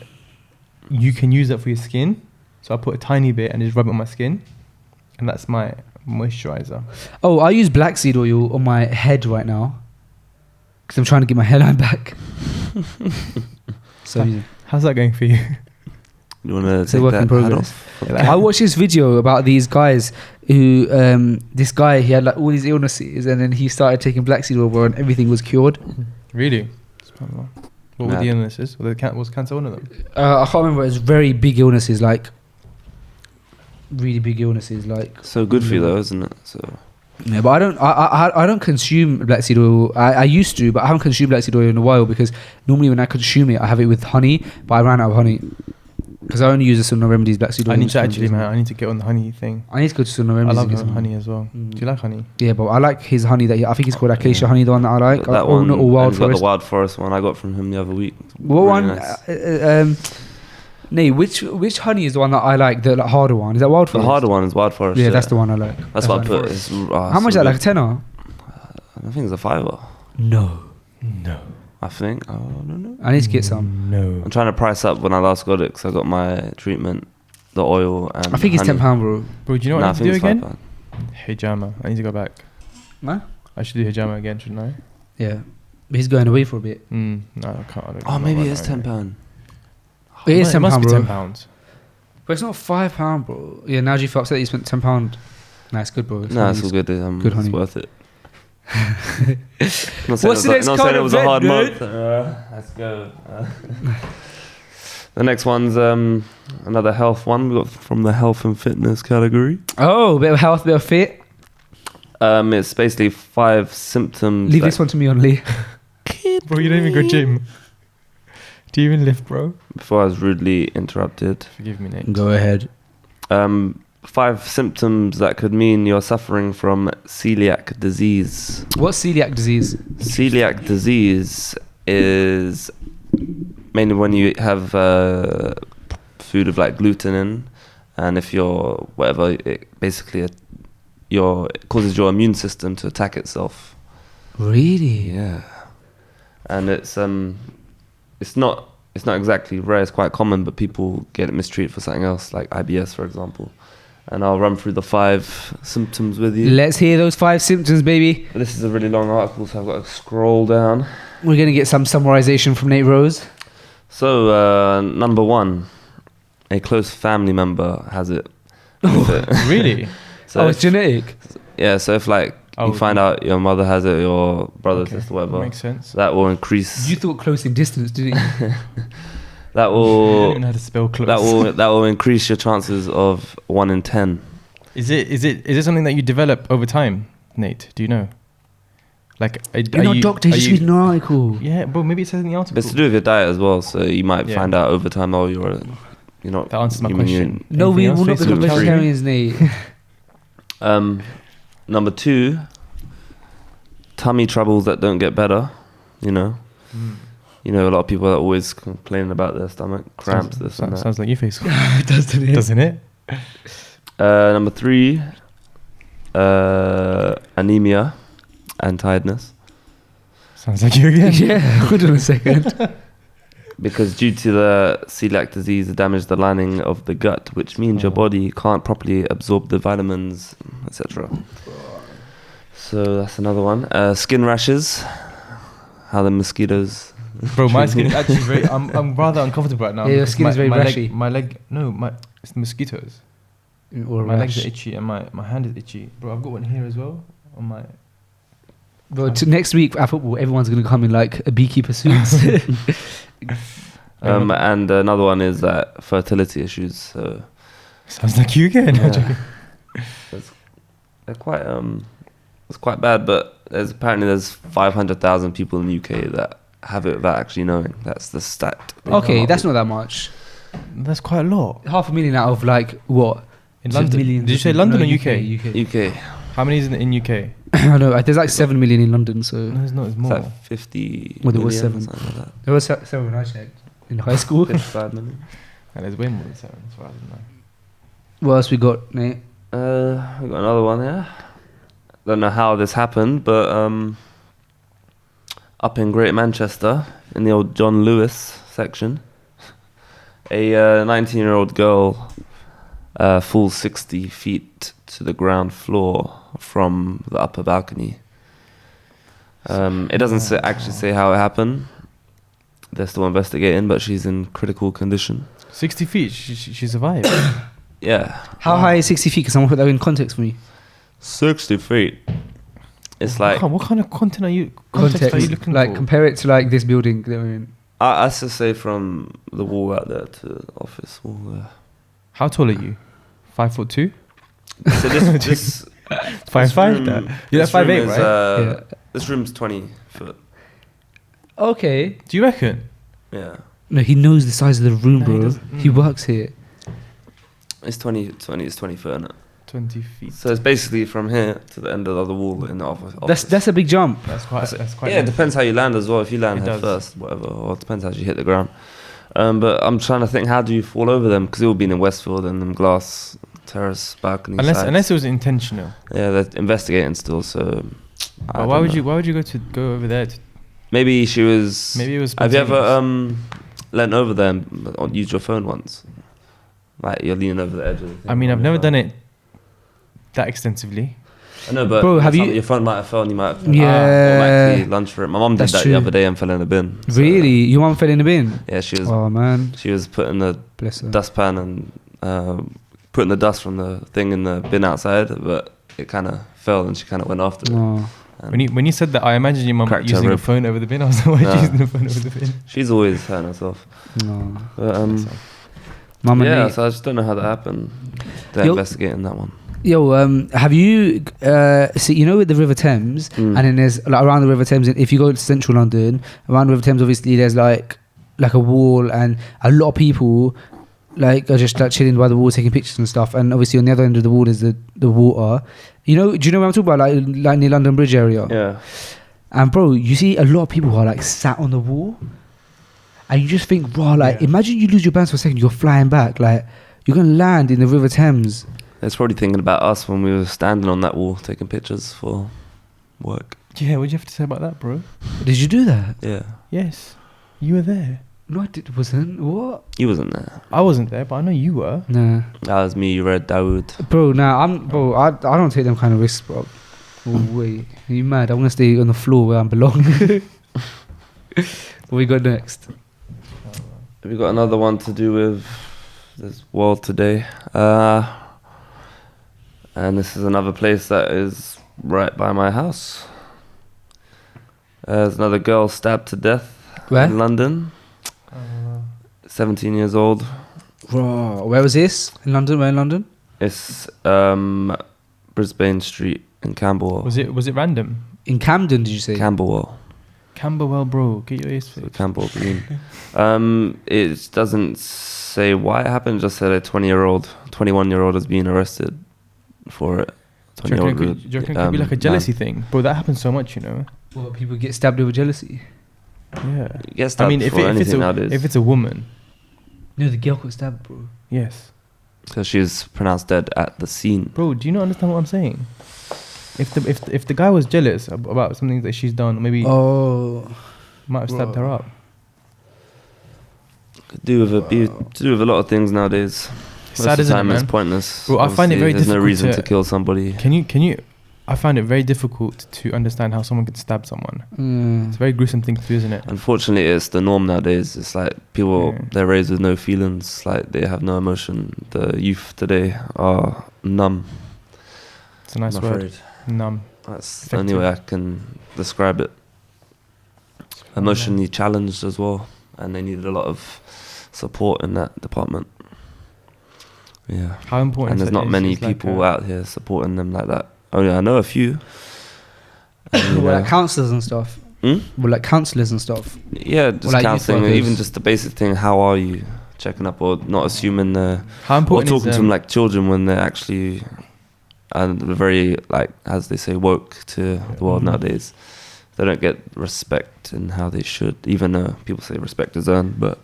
you can use that for your skin. So I put a tiny bit and just rub it on my skin, and that's my moisturizer. Oh, I use black seed oil on my head right now because I'm trying to get my hairline back. So How's that going for you? You want to it's a take work that in hat progress. off? I watched this video about these guys who this guy, he had like all these illnesses, and then he started taking black seed oil and everything was cured. Really? What were Mad. the illnesses? Was cancer one of them? I can't remember. It was very big illnesses, like really big illnesses, like. So good for you though, isn't it? So Yeah, but I don't consume black seed oil. I used to, but I haven't consumed black seed oil in a while because normally when I consume it, I have it with honey, but I ran out of honey. Because I only use the Sunno Remedies black seed oil. I need to actually, man. I need to get on the honey thing. I need to go to Sunno I Remedies. love and get some honey as well. Do you like honey? Yeah, but I like his honey that I think it's called Acacia honey, the one that I like. That or one, not, or Wild and he's got Forest. the Wild Forest one I got from him the other week. What Really one? nice. Nay, which honey is the one that I like? The harder one. Is that Wild The Forest? harder one is Wild Forest. Yeah, that's the one I like. That's what I fine. put. It's, How much is that? Like a tenner? I think it's a $5. No. I think. I don't know. I need to get some. No. I'm trying to price up when I last got it because I got my treatment, the oil, and I think it's honey. £10, bro. Bro, do you know what Nah, I need to do it's again? £5. Hijama. I need to go back. Nah? I should do hijama again, shouldn't I? Yeah. But he's going away for a bit. No, I can't. I don't Oh, know maybe right it is now, £10. It is It must £10, be bro. £10. But it's not £5, bro. Yeah, now do you feel upset that you spent £10? Nah, it's good, bro. No, it's all good. Good honey. It's worth it. What's the next not card saying it of was a vet, hard dude? month. Let's go. The next one's another health one. We got from the health and fitness category. Oh, bit of health, bit of fit. It's basically 5 symptoms. Leave this one to me only. Bro, you don't even go gym. Do you even lift, bro? Before I was rudely interrupted. Forgive me, Nate. Go ahead. 5 symptoms that could mean you're suffering from celiac disease. What's celiac disease? Celiac disease is mainly when you have food with like gluten in, and if you're whatever, it basically it causes your immune system to attack itself. Really? Yeah, and it's not exactly rare. It's quite common, but people get it mistreated for something else, like IBS, for example. And I'll run through the 5 symptoms with you. Let's hear those 5 symptoms, baby. This is a really long article, so I've got to scroll down. We're going to get some summarization from Nate Rose. So, number 1, a close family member has it. Really? So it's genetic. yeah, so if like you find out your mother has it, your brother, sister, whatever, Makes sense. that will increase. You thought close in distance, didn't you? That I don't will even know how to spell close. that will increase your chances of 1 in 10. Is it something that you develop over time, Nate? Do you know? Like, You're not a doctor, you just read an article. Yeah, bro. Maybe it says in the article. It's to do with your diet as well, so you might Yeah. find out over time. Oh, you're not. That answers my human, question. No, we will not become Faisal? vegetarians, Nate. Number 2, tummy troubles that don't get better. You know, a lot of people are always complaining about their stomach cramps. This and that. Sounds like you, Faisal. It doesn't it? Doesn't it? Number 3, anemia and tiredness. Sounds like you again. Yeah, hold on a second. Because due to the celiac disease, it damages the lining of the gut, which means your body can't properly absorb the vitamins, etc. So that's another one. Skin rashes. How the mosquitoes. Bro, my skin is actually very. I'm rather uncomfortable right now. Yeah, your because skin is very my rashy. It's the mosquitoes. Or My rash. legs are itchy and my hand is itchy. Bro, I've got one here as well. On my. Bro, next week at football, everyone's going to come in like a beekeeper suits. And another one is fertility issues. So Sounds like you again. yeah. They're quite it's quite bad, but there's 500,000 people in the UK that have it without actually knowing. That's the stat. Okay, that's not that much. That's quite a lot. 500,000 out of like what? In London. Millions Did you or say something? London No, or UK? UK. How many is in UK? I know, there's like 7 million in London, so. No, it's not. It's It's more. like 50 Well, there was million, 7. something like that. There was 7 when I checked in high school. 55 million. And there's way more than 7. That's what I didn't know. What else we got, Nate? We got another one here. Don't know how this happened, but up in Great Manchester, in the old John Lewis section, a 19-year-old girl falls 60 feet to the ground floor from the upper balcony. It doesn't actually say how it happened. They're still investigating, but she's in critical condition. 60 feet. She survived. Yeah. How high is 60 feet? Because someone put that in context for me. 60 feet. It's like... What kind of context are you looking like for? compare it to like this building that we're in. I just say from the wall out there to the office wall there. How tall are you? 5'2"? So this 5'5"? That. You're like 5'8", right? Yeah. This room's 20 foot. Okay. Do you reckon? Yeah. No, he knows the size of the room, No, he bro. doesn't. He works here. It's 20 it's 20 foot, isn't it? 20 feet. So it's basically from here to the end of the other wall in the office. That's a big jump. That's quite. Yeah, it depends how you land as well. If you land It head does. first, whatever, or it depends how you hit the ground. But I'm trying to think, how do you fall over them? Because it will be in Westfield and them glass terrace balcony sides. Unless it was intentional. Yeah, they're investigating still. So. I But why don't would know. you? Why would you go over there? Maybe she was. Maybe it was. Have you ever spontaneous. leant over there and used your phone once? Like you're leaning over the edge of the thing I mean, on I've your never phone. done it that extensively. I know, but Bro, have you- your phone might have fell and you might have Yeah. automatically lunged for it. My mum did That's that true. the other day and fell in a bin. So, Really? Your mum fell in the bin? Yeah, she was Oh, man. putting the Bless her. dustpan and putting the dust from the thing in the bin outside, but it kind of fell and she kind of went after it. Oh. And When you said that, I imagined your mum Cracked her using a rib. phone over the bin. I was like, why are you Nah. using the phone over the bin? she's always hurting herself. No. But, Mum and yeah, me. so I just don't know how that happened. They're Yo- investigating that one. Yo, have you see? You know, with the River Thames, Mm. and then there's like around the River Thames. If you go to central London, around the River Thames, obviously there's like a wall, and a lot of people like are just like chilling by the wall, taking pictures and stuff. And obviously on the other end of the wall is the water. You know? Do you know what I'm talking about? Like near London Bridge area. Yeah. And bro, you see a lot of people who are like sat on the wall, and you just think, raw, like Yeah. imagine you lose your balance for a second, you're flying back, like you're gonna land in the River Thames. It's probably thinking about us when we were standing on that wall taking pictures for work. Yeah, what do you have to say about that, bro? Did you do that? Yeah. Yes, you were there. No, I wasn't. What? You wasn't there. I wasn't there, but I know you were. Nah, That was me, Red Dawood. bro. I don't take them kind of risks, bro. Oh, wait, are you mad? I want to stay on the floor where I belong. What we got next? Have you got another one to do with this world today? And this is another place that is right by my house. There's another girl stabbed to death Where? in London. 17 years old. Bro, where was this? In London? Where in London? It's Brisbane Street in Camberwell. Was it random? In Camden, did you say? Camberwell. Camberwell, bro. Get your ears So fixed. Campbell Green. It doesn't say why it happened. Just said a 21-year-old is being arrested for it. Do you reckon it could be like a jealousy thing? Bro, that happens so much, you know? Well, people get stabbed over jealousy. Yeah. Yes, I mean, if nowadays. it's a woman, No, the girl got stabbed, bro. yes. So she was pronounced dead at the scene. Bro, do you not understand what I'm saying? If the guy was jealous about something that she's done, maybe Oh. might have stabbed her up. Could do with a lot of things nowadays. Most Sad, of the isn't it, time it's man? pointless. Bro, I find it Obviously, very there's no difficult reason to- to kill somebody. Can you? I find it very difficult to understand how someone could stab someone. It's a very gruesome thing to do, isn't it? Unfortunately, it's the norm nowadays. It's like people, Yeah. they're raised with no feelings, like they have no emotion. The youth today are numb. It's a nice I'm word. afraid. Numb. That's the only way I can describe it. Emotionally challenged as well, and they needed a lot of support in that department. Yeah, How important and there's that not is. many It's like people a- out here supporting them like that. Oh yeah, I know a few. And, you Well, know- like counsellors and stuff. Hmm? Well, like counsellors and stuff. Yeah, just like youth counselling, or workers. even just the basic thing. How are you? Checking up, or not assuming How or important talking is to them like children when they're actually and very, like, as they say, woke to the world Mhm. nowadays. They don't get respect in how they should, even though people say respect is earned, but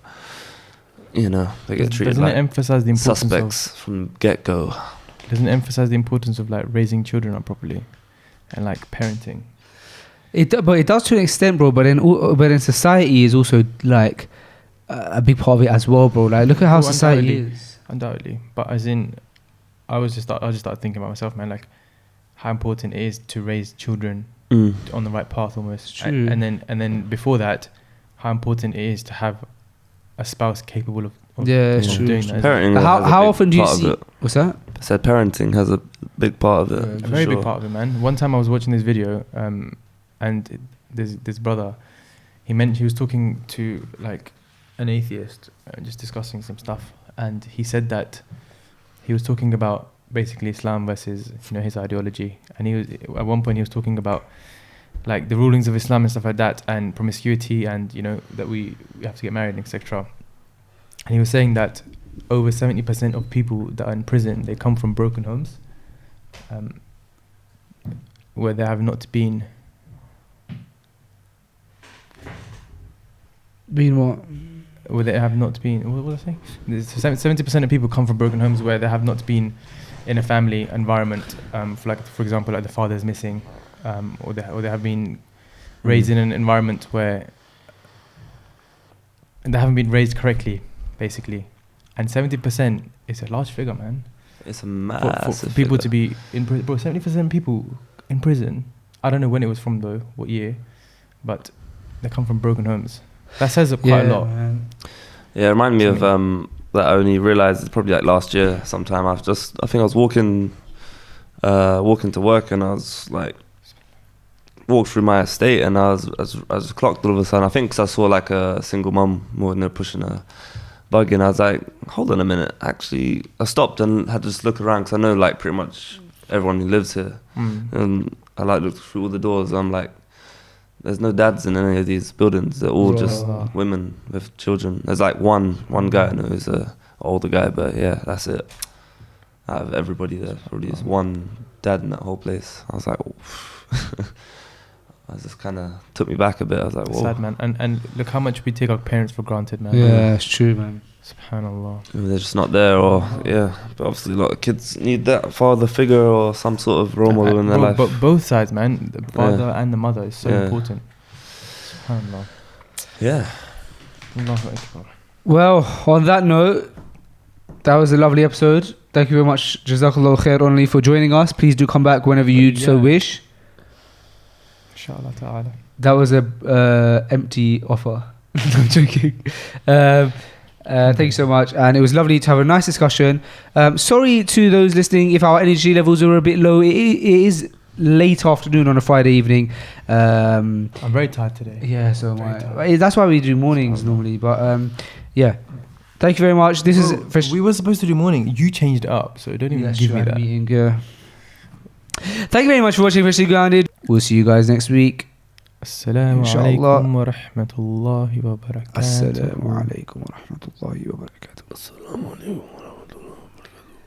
you know, they get treated doesn't like it emphasize the importance suspects from get go. doesn't it emphasize the importance of like raising children up properly and like parenting? But it does to an extent, bro. But then society is also like a big part of it as well, bro. Like, look at how Oh, society undoubtedly. is. Undoubtedly, but as in, I just started thinking about myself, man. Like how important it is to raise children on the right path, almost. It's true. And then before that, how important it is to have a spouse capable of Yeah, it's Yeah. true. doing it's that. true. Parenting How has a big often do you part of see? it. What's that? I said parenting has a big part of it. Yeah. A very for big sure. part of it, man. One time I was watching this video, and this brother, he was talking to like an atheist, just discussing some stuff, and he said that he was talking about basically Islam versus his ideology, and he was at one point he was talking about like the rulings of Islam and stuff like that, and promiscuity, and you know that we have to get married, etc. And he was saying that over 70% of people that are in prison, they come from broken homes, where they have not been. Being what? Where they have not been. What was I saying? 70% of people come from broken homes where they have not been in a family environment. For example, like the father is missing, or they have been raised in an environment where they haven't been raised correctly, basically. And 70% is a large figure, man. It's a massive for people figure. to be in prison. Bro, 70% of people in prison. I don't know when it was from though, what year, but they come from broken homes. That says quite a lot. Man. Yeah, it reminded me of that I only realised it's probably like last year sometime. I think I was walking to work, and I was like, walked through my estate, and I was clocked all of a sudden. I think 'cause I saw like a single mum when they're pushing a buggy, and I was like, hold on a minute. Actually, I stopped and had to just look around, 'cause I know like pretty much everyone who lives here, and I like looked through all the doors. I'm like, there's no dads in any of these buildings. They're all just women with children. There's like one guy I know who's a older guy, but yeah, that's it. Out of everybody there, probably just one dad in that whole place. I was like, I just kind of took me back a bit. I was like, whoa. Sad, man. And look how much we take our parents for granted, man. Yeah, it's true, man. Subhanallah. They're just not there, or but obviously a lot of kids need that father figure or some sort of role model in their life. But both sides, man, the father and the mother is so important. Subhanallah. Yeah. Allahu Akbar. Well, on that note, that was a lovely episode. Thank you very much, Jazakallah khair only, for joining us. Please do come back whenever you so wish. Inshallah ta'ala. That was a empty offer. I'm joking. Thank you so much, and it was lovely to have a nice discussion. Sorry to those listening if our energy levels are a bit low. It is late afternoon on a Friday evening. I'm very tired today. Yeah, so am I. That's why we do mornings normally. But yeah, thank you very much. This is fresh. We were supposed to do morning. You changed it up, so don't even give me that. Meeting, thank you very much for watching Freshly Grounded. We'll see you guys next week. Assalamu alaikum wa rahmatullahi wa barakatuh. Assalamu alaikum wa rahmatullahi wa barakatuh. Assalamu alaikum.